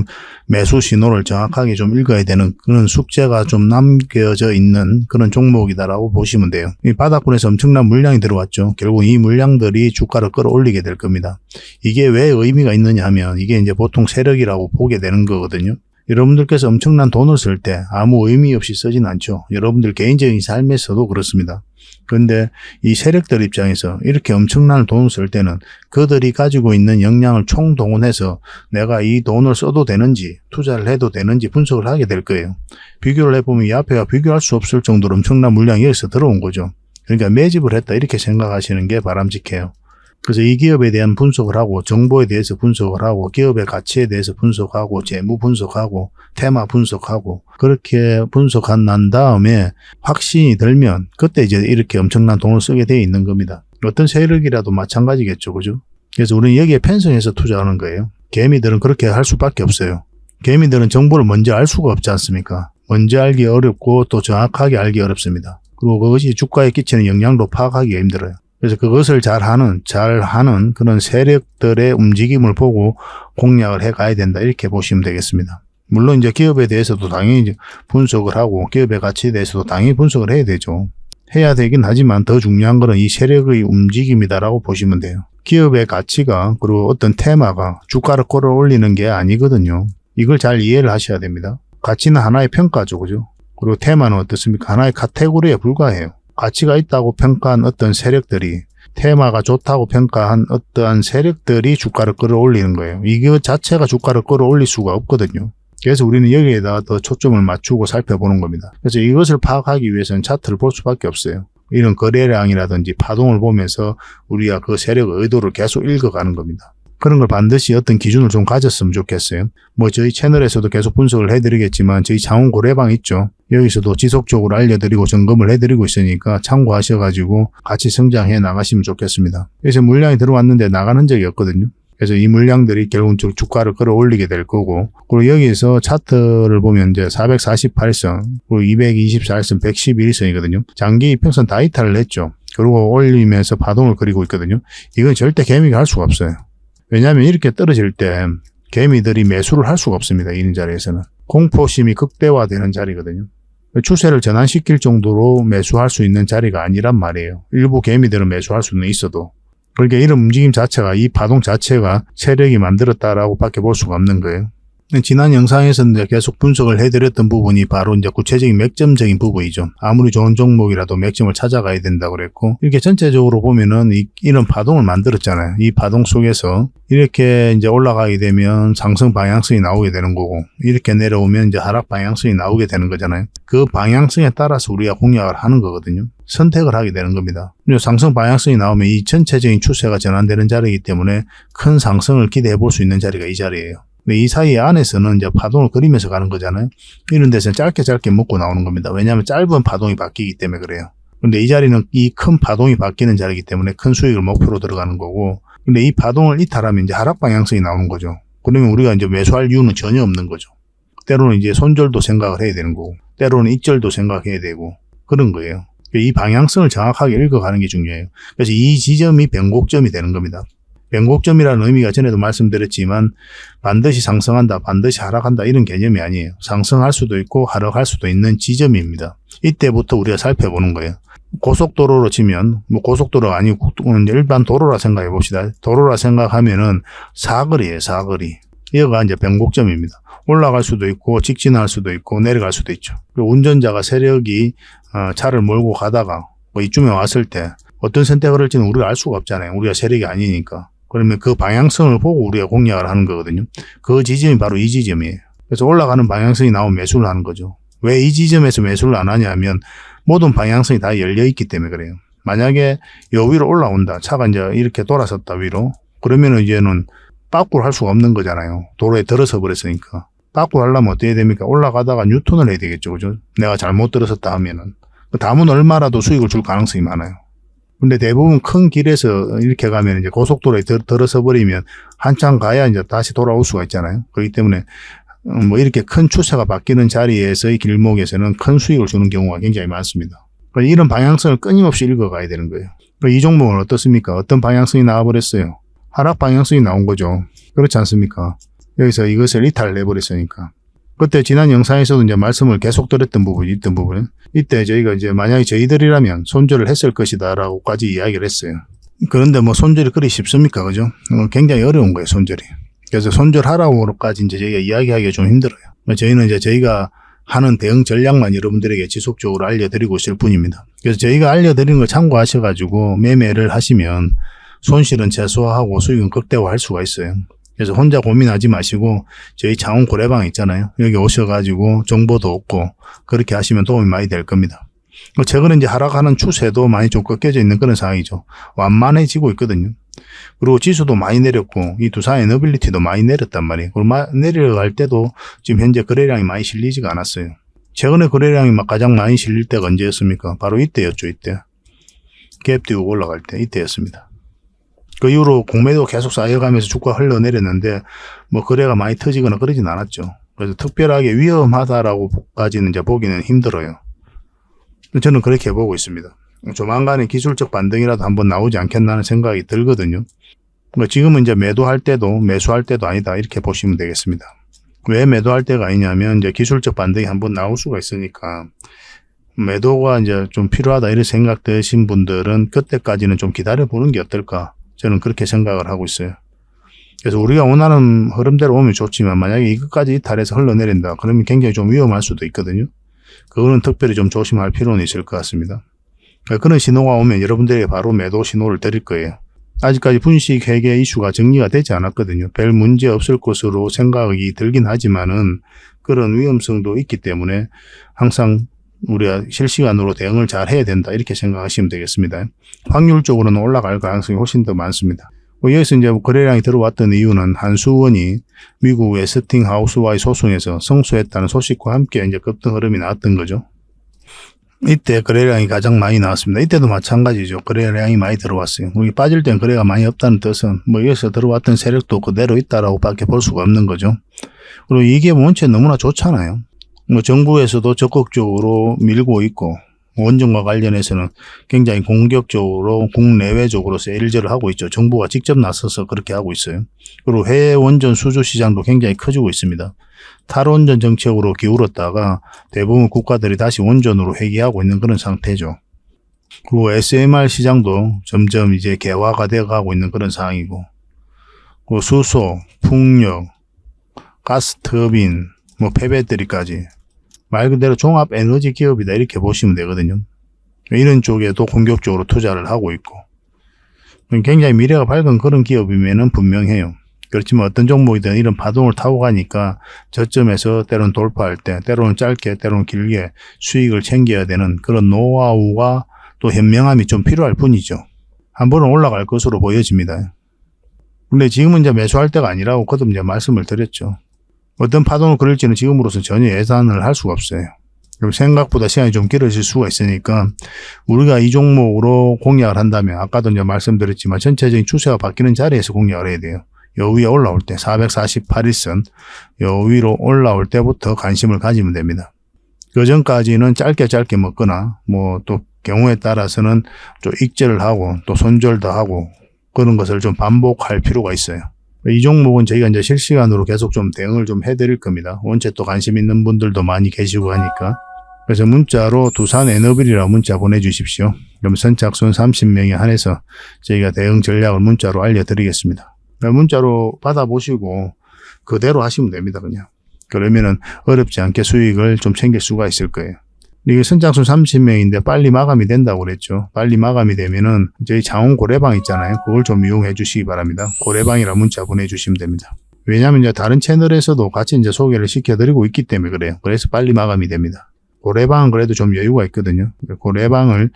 Speaker 1: 매수 신호를 정확하게 좀 읽어야 되는 그런 숙제가 좀 남겨져 있는 그런 종목이다라고 보시면 돼요. 이 바닥권에서 엄청난 물량이 들어왔죠. 결국 이 물량들이 주가를 끌어올리게 될 겁니다. 이게 왜 의미가 있느냐 하면 이게 이제 보통 세력이라고 보게 되는 거거든요. 여러분들께서 엄청난 돈을 쓸 때 아무 의미 없이 쓰진 않죠. 여러분들 개인적인 삶에서도 그렇습니다. 그런데 이 세력들 입장에서 이렇게 엄청난 돈을 쓸 때는 그들이 가지고 있는 역량을 총동원해서 내가 이 돈을 써도 되는지 투자를 해도 되는지 분석을 하게 될 거예요. 비교를 해보면 이 앞에가 비교할 수 없을 정도로 엄청난 물량이 여기서 들어온 거죠. 그러니까 매집을 했다 이렇게 생각하시는 게 바람직해요. 그래서 이 기업에 대한 분석을 하고 정보에 대해서 분석을 하고 기업의 가치에 대해서 분석하고 재무 분석하고 테마 분석하고 그렇게 분석한 난 다음에 확신이 들면 그때 이제 이렇게 엄청난 돈을 쓰게 되어 있는 겁니다. 어떤 세력이라도 마찬가지겠죠. 그죠? 그래서 우리는 여기에 편성해서 투자하는 거예요. 개미들은 그렇게 할 수밖에 없어요. 개미들은 정보를 먼저 알 수가 없지 않습니까? 먼저 알기 어렵고 또 정확하게 알기 어렵습니다. 그리고 그것이 주가에 끼치는 영향도 파악하기가 힘들어요. 그래서 그것을 잘하는 그런 세력들의 움직임을 보고 공략을 해 가야 된다 이렇게 보시면 되겠습니다. 물론 이제 기업에 대해서도 당연히 분석을 하고 기업의 가치에 대해서도 당연히 분석을 해야 되죠. 해야 되긴 하지만 더 중요한 것은 이 세력의 움직임이다라고 보시면 돼요. 기업의 가치가 그리고 어떤 테마가 주가를 끌어올리는 게 아니거든요. 이걸 잘 이해를 하셔야 됩니다. 가치는 하나의 평가죠. 그죠? 그리고 테마는 어떻습니까? 하나의 카테고리에 불과해요. 가치가 있다고 평가한 어떤 세력들이 테마가 좋다고 평가한 어떠한 세력들이 주가를 끌어올리는 거예요. 이거 자체가 주가를 끌어올릴 수가 없거든요. 그래서 우리는 여기에다가 더 초점을 맞추고 살펴보는 겁니다. 그래서 이것을 파악하기 위해서는 차트를 볼 수밖에 없어요. 이런 거래량이라든지 파동을 보면서 우리가 그 세력의 의도를 계속 읽어가는 겁니다. 그런 걸 반드시 어떤 기준을 좀 가졌으면 좋겠어요. 저희 채널에서도 계속 분석을 해드리겠지만 저희 자원 고래방 있죠. 여기서도 지속적으로 알려드리고 점검을 해드리고 있으니까 참고하셔가지고 같이 성장해 나가시면 좋겠습니다. 그래서 물량이 들어왔는데 나가는 적이 없거든요. 그래서 이 물량들이 결국 주가를 끌어올리게 될 거고, 그리고 여기에서 차트를 보면 이제 448선, 그리고 224일선, 111선이거든요. 장기 이평선 다 이탈을 했죠. 그리고 올리면서 파동을 그리고 있거든요. 이건 절대 개미가 할 수가 없어요. 왜냐하면 이렇게 떨어질 때 개미들이 매수를 할 수가 없습니다. 이런 자리에서는. 공포심이 극대화되는 자리거든요. 추세를 전환시킬 정도로 매수할 수 있는 자리가 아니란 말이에요. 일부 개미들은 매수할 수는 있어도. 그러니까 이런 움직임 자체가, 이 파동 자체가 세력이 만들었다라고 밖에 볼 수가 없는 거예요. 지난 영상에서는 계속 분석을 해드렸던 부분이 바로 이제 구체적인 맥점적인 부분이죠. 아무리 좋은 종목이라도 맥점을 찾아가야 된다고 그랬고, 이렇게 전체적으로 보면은 이런 파동을 만들었잖아요. 이 파동 속에서 이렇게 이제 올라가게 되면 상승 방향성이 나오게 되는 거고, 이렇게 내려오면 이제 하락 방향성이 나오게 되는 거잖아요. 그 방향성에 따라서 우리가 공략을 하는 거거든요. 선택을 하게 되는 겁니다. 상승 방향성이 나오면 이 전체적인 추세가 전환되는 자리이기 때문에 큰 상승을 기대해 볼 수 있는 자리가 이 자리예요. 근데 이 사이 안에서는 이제 파동을 그리면서 가는 거잖아요. 이런 데서는 짧게 먹고 나오는 겁니다. 왜냐하면 짧은 파동이 바뀌기 때문에 그래요. 근데 이 자리는 이 큰 파동이 바뀌는 자리이기 때문에 큰 수익을 목표로 들어가는 거고, 근데 이 파동을 이탈하면 이제 하락 방향성이 나오는 거죠. 그러면 우리가 이제 매수할 이유는 전혀 없는 거죠. 때로는 이제 손절도 생각을 해야 되는 거고, 때로는 익절도 생각해야 되고, 그런 거예요. 이 방향성을 정확하게 읽어가는 게 중요해요. 그래서 이 지점이 변곡점이 되는 겁니다. 변곡점이라는 의미가 전에도 말씀드렸지만 반드시 상승한다, 반드시 하락한다 이런 개념이 아니에요. 상승할 수도 있고 하락할 수도 있는 지점입니다. 이때부터 우리가 살펴보는 거예요. 고속도로로 치면 뭐 고속도로가 아니고 일반 도로라 생각해 봅시다. 도로라 생각하면은 사거리예요. 사거리. 여기가 이제 변곡점입니다. 올라갈 수도 있고 직진할 수도 있고 내려갈 수도 있죠. 운전자가 세력이 차를 몰고 가다가 뭐 이쯤에 왔을 때 어떤 선택을 할지는 우리가 알 수가 없잖아요. 우리가 세력이 아니니까. 그러면 그 방향성을 보고 우리가 공략을 하는 거거든요. 그 지점이 바로 이 지점이에요. 그래서 올라가는 방향성이 나오면 매수를 하는 거죠. 왜 이 지점에서 매수를 안 하냐면 모든 방향성이 다 열려있기 때문에 그래요. 만약에 요 위로 올라온다. 차가 이제 이렇게 돌아섰다 위로. 그러면은 이제는 빠꾸를 할 수가 없는 거잖아요. 도로에 들어서 버렸으니까. 빠꾸 하려면 어떻게 됩니까? 올라가다가 뉴턴을 해야 되겠죠. 그죠? 내가 잘못 들어섰다 하면은. 다음은 얼마라도 수익을 줄 가능성이 많아요. 근데 대부분 큰 길에서 이렇게 가면 이제 고속도로에 들어서 버리면 한참 가야 이제 다시 돌아올 수가 있잖아요. 그렇기 때문에 뭐 이렇게 큰 추세가 바뀌는 자리에서의 길목에서는 큰 수익을 주는 경우가 굉장히 많습니다. 이런 방향성을 끊임없이 읽어가야 되는 거예요. 이 종목은 어떻습니까? 어떤 방향성이 나와버렸어요? 하락 방향성이 나온 거죠. 그렇지 않습니까? 여기서 이것을 이탈해버렸으니까. 그때 지난 영상에서도 이제 말씀을 계속 드렸던 부분이 있던 부분은 이때 저희가 이제 만약에 저희들이라면 손절을 했을 것이다 라고까지 이야기를 했어요. 그런데 뭐 손절이 그리 쉽습니까? 그죠? 굉장히 어려운 거예요, 손절이. 그래서 손절하라고까지 이제 저희가 이야기하기가 좀 힘들어요. 저희는 이제 저희가 하는 대응 전략만 여러분들에게 지속적으로 알려드리고 있을 뿐입니다. 그래서 저희가 알려드리는 걸 참고하셔가지고 매매를 하시면 손실은 최소화하고 수익은 극대화할 수가 있어요. 그래서 혼자 고민하지 마시고 저희 창원 고래방 있잖아요. 여기 오셔가지고 정보도 얻고 그렇게 하시면 도움이 많이 될 겁니다. 최근에 이제 하락하는 추세도 많이 좀 꺾여져 있는 그런 상황이죠. 완만해지고 있거든요. 그리고 지수도 많이 내렸고 이 두산 에너빌리티도 많이 내렸단 말이에요. 그리고 내려갈 때도 지금 현재 거래량이 많이 실리지가 않았어요. 최근에 거래량이 가장 많이 실릴 때가 언제였습니까? 바로 이때였죠. 이때. 갭 띄우고 올라갈 때 이때였습니다. 그 이후로 공매도 계속 쌓여가면서 주가 흘러내렸는데 뭐 거래가 많이 터지거나 그러진 않았죠. 그래서 특별하게 위험하다라고까지는 이제 보기는 힘들어요. 저는 그렇게 보고 있습니다. 조만간에 기술적 반등이라도 한번 나오지 않겠나는 생각이 들거든요. 그러니까 지금은 이제 매도할 때도 매수할 때도 아니다 이렇게 보시면 되겠습니다. 왜 매도할 때가 아니냐면 이제 기술적 반등이 한번 나올 수가 있으니까 매도가 이제 좀 필요하다 이런 생각 드신 분들은 그때까지는 좀 기다려 보는 게 어떨까. 저는 그렇게 생각을 하고 있어요. 그래서 우리가 원하는 흐름대로 오면 좋지만 만약에 이것까지 이탈해서 흘러내린다. 그러면 굉장히 좀 위험할 수도 있거든요. 그거는 특별히 좀 조심할 필요는 있을 것 같습니다. 그런 신호가 오면 여러분들에게 바로 매도 신호를 드릴 거예요. 아직까지 분식 회계 이슈가 정리가 되지 않았거든요. 별 문제 없을 것으로 생각이 들긴 하지만은 그런 위험성도 있기 때문에 항상 우리가 실시간으로 대응을 잘 해야 된다 이렇게 생각하시면 되겠습니다. 확률적으로는 올라갈 가능성이 훨씬 더 많습니다. 여기서 이제 거래량이 들어왔던 이유는 한수원이 미국 웨스팅하우스와의 소송에서 승소했다는 소식과 함께 이제 급등 흐름이 나왔던 거죠. 이때 거래량이 가장 많이 나왔습니다. 이때도 마찬가지죠. 거래량이 많이 들어왔어요. 우리 빠질 땐 거래가 많이 없다는 뜻은 뭐 여기서 들어왔던 세력도 그대로 있다라고 밖에 볼 수가 없는 거죠. 그리고 이게 원체 너무나 좋잖아요. 뭐 정부에서도 적극적으로 밀고 있고 원전과 관련해서는 굉장히 공격적으로 국내외적으로 세일즈를 하고 있죠. 정부가 직접 나서서 그렇게 하고 있어요. 그리고 해외 원전 수주 시장도 굉장히 커지고 있습니다. 탈원전 정책으로 기울었다가 대부분 국가들이 다시 원전으로 회귀하고 있는 그런 상태죠. 그리고 SMR 시장도 점점 이제 개화가 되어가고 있는 그런 상황이고, 그 수소, 풍력, 가스터빈, 뭐 폐배터리까지 말 그대로 종합 에너지 기업이다 이렇게 보시면 되거든요. 이런 쪽에도 공격적으로 투자를 하고 있고 굉장히 미래가 밝은 그런 기업이면은 분명해요. 그렇지만 어떤 종목이든 이런 파동을 타고 가니까 저점에서 때로는 돌파할 때 때로는 짧게 때로는 길게 수익을 챙겨야 되는 그런 노하우가 또 현명함이 좀 필요할 뿐이죠. 한 번은 올라갈 것으로 보여집니다. 근데 지금은 이제 매수할 때가 아니라고 거듭 이제 말씀을 드렸죠. 어떤 파동을 그릴지는 지금으로서 전혀 예상을 할 수가 없어요. 그럼 생각보다 시간이 좀 길어질 수가 있으니까 우리가 이 종목으로 공략을 한다면 아까도 이제 말씀드렸지만 전체적인 추세가 바뀌는 자리에서 공략을 해야 돼요. 요 위에 올라올 때 448일선 요 위로 올라올 때부터 관심을 가지면 됩니다. 그 전까지는 짧게 먹거나 뭐 또 경우에 따라서는 좀 익절을 하고 또 손절도 하고 그런 것을 좀 반복할 필요가 있어요. 이 종목은 저희가 이제 실시간으로 계속 좀 대응을 좀 해드릴 겁니다. 원체 또 관심 있는 분들도 많이 계시고 하니까. 그래서 문자로 두산 에너빌이라고 문자 보내주십시오. 그럼 선착순 30명에 한해서 저희가 대응 전략을 문자로 알려드리겠습니다. 문자로 받아보시고 그대로 하시면 됩니다. 그냥. 그러면은 어렵지 않게 수익을 좀 챙길 수가 있을 거예요. 이게 선착순 30명인데 빨리 마감이 된다고 그랬죠. 빨리 마감이 되면은 저희 장원 고래방 있잖아요. 그걸 좀 이용해 주시기 바랍니다. 고래방이라 문자 보내주시면 됩니다. 왜냐하면 이제 다른 채널에서도 같이 이제 소개를 시켜드리고 있기 때문에 그래요. 그래서 빨리 마감이 됩니다. 고래방은 그래도 좀 여유가 있거든요. 고래방을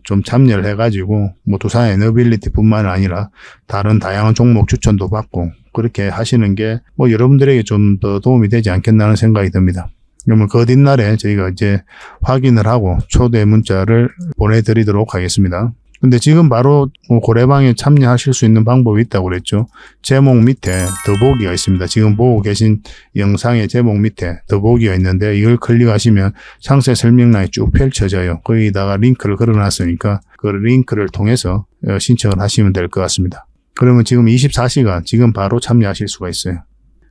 Speaker 1: 좀 참여를 해가지고 뭐 두산 에너빌리티 뿐만 아니라 다른 다양한 종목 추천도 받고 그렇게 하시는 게 뭐 여러분들에게 좀 더 도움이 되지 않겠나 하는 생각이 듭니다. 그러면 그 뒷날에 저희가 이제 확인을 하고 초대 문자를 보내드리도록 하겠습니다. 근데 지금 바로 고래방에 참여하실 수 있는 방법이 있다고 그랬죠. 제목 밑에 더보기가 있습니다. 지금 보고 계신 영상의 제목 밑에 더보기가 있는데 이걸 클릭하시면 상세 설명란이 쭉 펼쳐져요. 거기다가 링크를 걸어놨으니까 그 링크를 통해서 신청을 하시면 될 것 같습니다. 그러면 지금 24시간 지금 바로 참여하실 수가 있어요.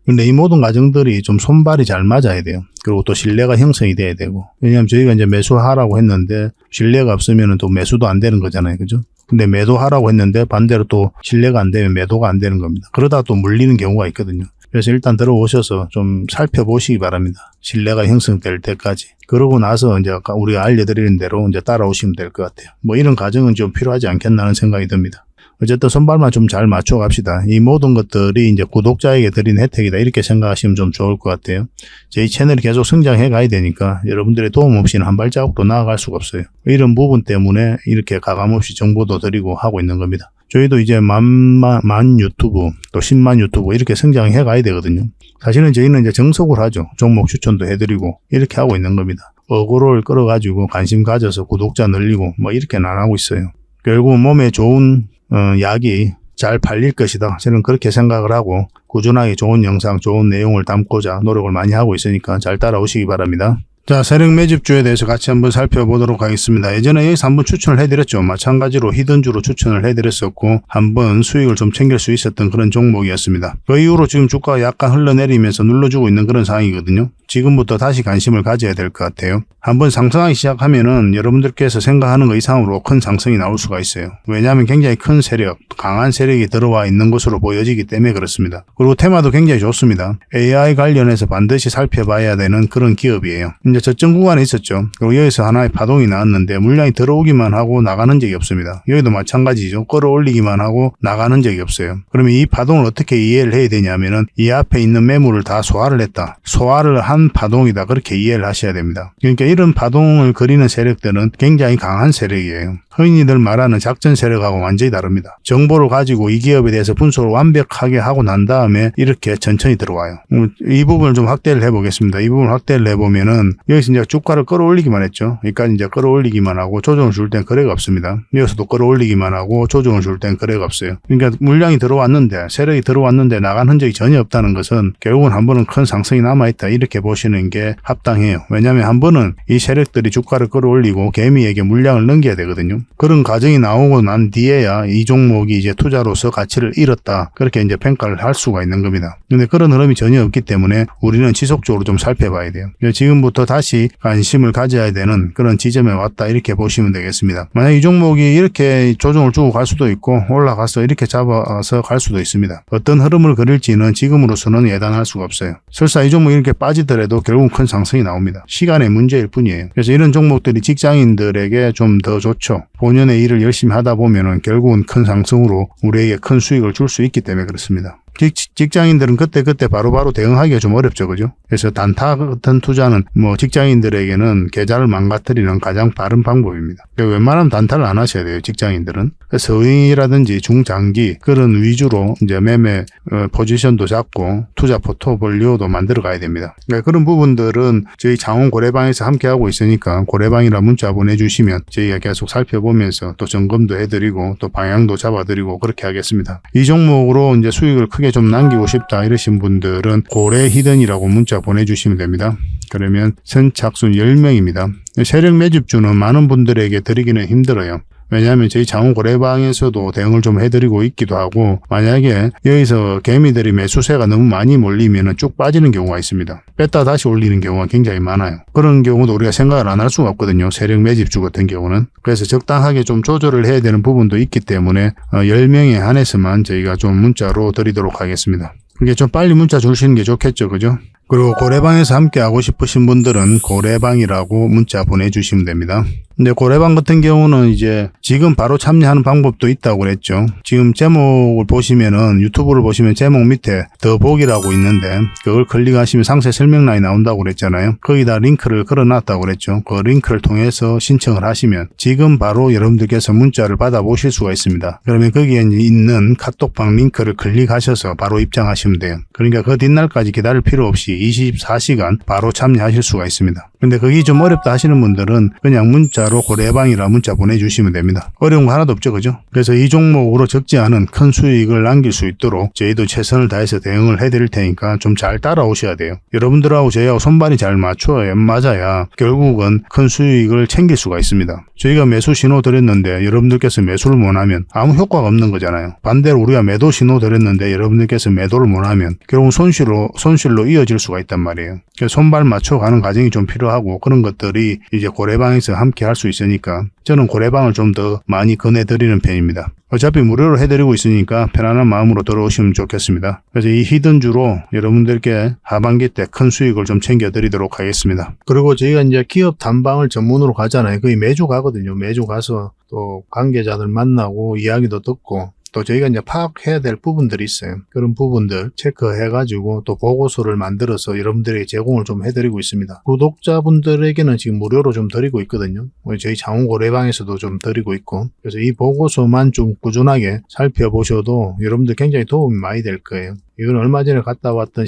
Speaker 1: 근데 이 모든 과정들이 좀 손발이 잘 맞아야 돼요. 그리고 또 신뢰가 형성이 돼야 되고. 왜냐하면 저희가 이제 매수하라고 했는데 신뢰가 없으면 또 매수도 안 되는 거잖아요. 그죠? 근데 매도하라고 했는데 반대로 또 신뢰가 안 되면 매도가 안 되는 겁니다. 그러다 또 물리는 경우가 있거든요. 그래서 일단 들어오셔서 좀 살펴보시기 바랍니다. 신뢰가 형성될 때까지. 그러고 나서 이제 아까 우리가 알려드리는 대로 이제 따라오시면 될 것 같아요. 뭐 이런 과정은 좀 필요하지 않겠나 하는 생각이 듭니다. 어쨌든 손발만 좀 잘 맞춰 갑시다. 이 모든 것들이 이제 구독자에게 드리는 혜택이다. 이렇게 생각하시면 좀 좋을 것 같아요. 저희 채널이 계속 성장해 가야 되니까 여러분들의 도움 없이는 한 발자국도 나아갈 수가 없어요. 이런 부분 때문에 이렇게 가감없이 정보도 드리고 하고 있는 겁니다. 저희도 이제 만 유튜브 또 10만 유튜브 이렇게 성장해 가야 되거든요. 사실은 저희는 이제 정석으로 하죠. 종목 추천도 해드리고 이렇게 하고 있는 겁니다. 어그로를 끌어가지고 관심 가져서 구독자 늘리고 뭐 이렇게는 안 하고 있어요. 결국 몸에 좋은 약이 잘 팔릴 것이다. 저는 그렇게 생각을 하고 꾸준하게 좋은 영상, 좋은 내용을 담고자 노력을 많이 하고 있으니까 잘 따라오시기 바랍니다. 자, 세력 매집주에 대해서 같이 한번 살펴보도록 하겠습니다. 예전에 여기서 한번 추천을 해드렸죠. 마찬가지로 히든주로 추천을 해드렸었고 한번 수익을 좀 챙길 수 있었던 그런 종목이었습니다. 그 이후로 지금 주가가 약간 흘러내리면서 눌러주고 있는 그런 상황이거든요. 지금부터 다시 관심을 가져야 될 것 같아요. 한번 상승하기 시작하면은 여러분들께서 생각하는 것 이상으로 큰 상승이 나올 수가 있어요. 왜냐하면 굉장히 큰 세력, 강한 세력이 들어와 있는 것으로 보여지기 때문에 그렇습니다. 그리고 테마도 굉장히 좋습니다. AI 관련해서 반드시 살펴봐야 되는 그런 기업이에요. 이제 저점 구간에 있었죠. 그리고 여기서 하나의 파동이 나왔는데 물량이 들어오기만 하고 나가는 적이 없습니다. 여기도 마찬가지죠. 끌어올리기만 하고 나가는 적이 없어요. 그러면 이 파동을 어떻게 이해를 해야 되냐면은 이 앞에 있는 매물을 다 소화를 했다. 소화를 한 파동이다. 그렇게 이해를 하셔야 됩니다. 그러니까 이런 파동을 그리는 세력들은 굉장히 강한 세력이에요. 흔히들 말하는 작전 세력하고 완전히 다릅니다. 정보를 가지고 이 기업에 대해서 분석을 완벽하게 하고 난 다음에 이렇게 천천히 들어와요. 이 부분을 좀 확대를 해보겠습니다. 이 부분을 확대를 해보면은 여기서 이제 주가를 끌어올리기만 했죠. 여기까지 이제 끌어올리기만 하고 조정을 줄 땐 거래가 없습니다. 여기서도 끌어올리기만 하고 조정을 줄 땐 거래가 없어요. 그러니까 물량이 들어왔는데 세력이 들어왔는데 나간 흔적이 전혀 없다는 것은 결국은 한 번은 큰 상승이 남아있다. 이렇게 보시는 게 합당해요. 왜냐하면 한 번은 이 세력들이 주가를 끌어올리고 개미에게 물량을 넘겨야 되거든요. 그런 과정이 나오고 난 뒤에야 이 종목이 이제 투자로서 가치를 잃었다. 그렇게 이제 평가를 할 수가 있는 겁니다. 근데 그런 흐름이 전혀 없기 때문에 우리는 지속적으로 좀 살펴봐야 돼요. 지금부터 다시 관심을 가져야 되는 그런 지점에 왔다. 이렇게 보시면 되겠습니다. 만약 이 종목이 이렇게 조정을 주고 갈 수도 있고 올라가서 이렇게 잡아서 갈 수도 있습니다. 어떤 흐름을 그릴지는 지금으로서는 예단할 수가 없어요. 설사 이 종목이 이렇게 빠지더라도 결국은 큰 상승이 나옵니다. 시간의 문제일 뿐이에요. 그래서 이런 종목들이 직장인들에게 좀 더 좋죠. 본연의 일을 열심히 하다 보면은 결국은 큰 상승으로 우리에게 큰 수익을 줄 수 있기 때문에 그렇습니다. 직장인들은 그때 바로바로 대응하기가 좀 어렵죠. 그죠? 그래서 단타 같은 투자는 뭐 직장인들에게는 계좌를 망가뜨리는 가장 빠른 방법입니다. 웬만하면 단타를 안 하셔야 돼요. 직장인들은. 서윙이라든지 중장기 그런 위주로 이제 매매 포지션도 잡고 투자 포트폴리오도 만들어 가야 됩니다. 그런 부분들은 저희 장원 고래방에서 함께 하고 있으니까 고래방이라 문자 보내주시면 저희가 계속 살펴보면서 또 점검도 해드리고 또 방향도 잡아드리고 그렇게 하겠습니다. 이 종목으로 이제 수익을 크게 좀 남기고 싶다 이러신 분들은 고래 히든이라고 문자 보내주시면 됩니다. 그러면 선착순 10명입니다. 세력 매집주는 많은 분들에게 드리기는 힘들어요. 왜냐하면 저희 장원 고래방에서도 대응을 좀 해드리고 있기도 하고 만약에 여기서 개미들이 매수세가 너무 많이 몰리면 쭉 빠지는 경우가 있습니다. 뺐다 다시 올리는 경우가 굉장히 많아요. 그런 경우도 우리가 생각을 안 할 수가 없거든요. 세력 매집주 같은 경우는. 그래서 적당하게 좀 조절을 해야 되는 부분도 있기 때문에 10명에 한해서만 저희가 좀 문자로 드리도록 하겠습니다. 그게 좀 빨리 문자 주시는 게 좋겠죠. 그죠? 그리고 고래방에서 함께 하고 싶으신 분들은 고래방이라고 문자 보내주시면 됩니다. 근데 고래방 같은 경우는 이제 지금 바로 참여하는 방법도 있다고 그랬죠. 지금 제목을 보시면은 유튜브를 보시면 제목 밑에 더 보기라고 있는데 그걸 클릭하시면 상세 설명란이 나온다고 그랬잖아요. 거기다 링크를 걸어놨다고 그랬죠. 그 링크를 통해서 신청을 하시면 지금 바로 여러분들께서 문자를 받아보실 수가 있습니다. 그러면 거기에 있는 카톡방 링크를 클릭하셔서 바로 입장하시면 돼요. 그러니까 그 뒷날까지 기다릴 필요 없이 24시간 바로 참여하실 수가 있습니다. 근데 그게 좀 어렵다 하시는 분들은 그냥 문자로 고래방이라 문자 보내주시면 됩니다. 어려운 거 하나도 없죠. 그죠? 그래서 이 종목으로 적지 않은 큰 수익을 남길 수 있도록 저희도 최선을 다해서 대응을 해드릴 테니까 좀 잘 따라오셔야 돼요. 여러분들하고 저희하고 손발이 잘 맞아야 결국은 큰 수익을 챙길 수가 있습니다. 저희가 매수 신호 드렸는데 여러분들께서 매수를 못하면 아무 효과가 없는 거잖아요. 반대로 우리가 매도 신호 드렸는데 여러분들께서 매도를 못하면 결국 손실로 이어질 수가 있단 말이에요. 그래서 손발 맞춰가는 과정이 좀 필요하고 그런 것들이 이제 고래방에서 함께 할 수 있으니까 저는 고래방을 좀 더 많이 권해드리는 편입니다. 어차피 무료로 해드리고 있으니까 편안한 마음으로 들어오시면 좋겠습니다. 그래서 이 히든주로 여러분들께 하반기 때 큰 수익을 좀 챙겨드리도록 하겠습니다. 그리고 저희가 이제 기업 탐방을 전문으로 가잖아요. 거의 매주 가거든요. 매주 가서 또 관계자들 만나고 이야기도 듣고 또 저희가 이제 파악해야 될 부분들이 있어요. 그런 부분들 체크해가지고 또 보고서를 만들어서 여러분들에게 제공을 좀 해드리고 있습니다. 구독자분들에게는 지금 무료로 좀 드리고 있거든요. 저희 장원 고래방에서도 좀 드리고 있고 그래서 이 보고서만 좀 꾸준하게 살펴보셔도 여러분들 굉장히 도움이 많이 될 거예요. 이건 얼마 전에 갔다 왔던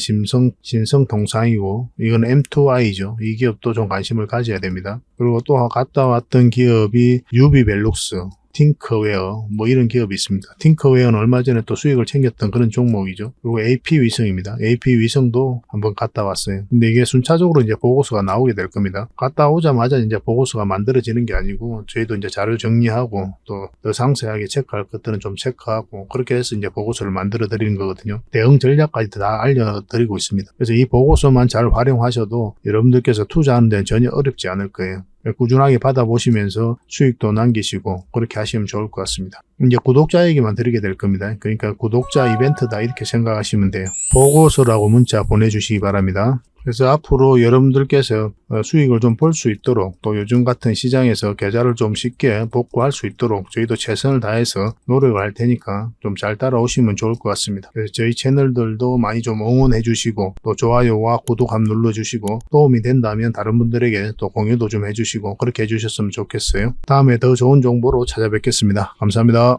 Speaker 1: 신성통상이고 이건 M2I죠. 이 기업도 좀 관심을 가져야 됩니다. 그리고 또 갔다 왔던 기업이 유비벨룩스, 팅커웨어 뭐 이런 기업이 있습니다. 팅커웨어는 얼마 전에 또 수익을 챙겼던 그런 종목이죠. 그리고 AP위성입니다. AP위성도 한번 갔다 왔어요. 근데 이게 순차적으로 이제 보고서가 나오게 될 겁니다. 갔다 오자마자 이제 보고서가 만들어지는 게 아니고 저희도 이제 자료 정리하고 또 더 상세하게 체크할 것들은 좀 체크하고 그렇게 해서 이제 보고서를 만들어 드리는 거거든요. 대응 전략까지 다 알려드리고 있습니다. 그래서 이 보고서만 잘 활용하셔도 여러분들께서 투자하는 데는 전혀 어렵지 않을 거예요. 꾸준하게 받아보시면서 수익도 남기시고 그렇게 하시면 좋을 것 같습니다. 이제 구독자에게만 드리게 될 겁니다. 그러니까 구독자 이벤트다 이렇게 생각하시면 돼요. 보고서라고 문자 보내주시기 바랍니다. 그래서 앞으로 여러분들께서 수익을 좀 볼 수 있도록 또 요즘 같은 시장에서 계좌를 좀 쉽게 복구할 수 있도록 저희도 최선을 다해서 노력을 할 테니까 좀 잘 따라오시면 좋을 것 같습니다. 그래서 저희 채널들도 많이 좀 응원해 주시고 또 좋아요와 구독 한번 눌러주시고 도움이 된다면 다른 분들에게 또 공유도 좀 해주시고 그렇게 해주셨으면 좋겠어요. 다음에 더 좋은 정보로 찾아뵙겠습니다. 감사합니다.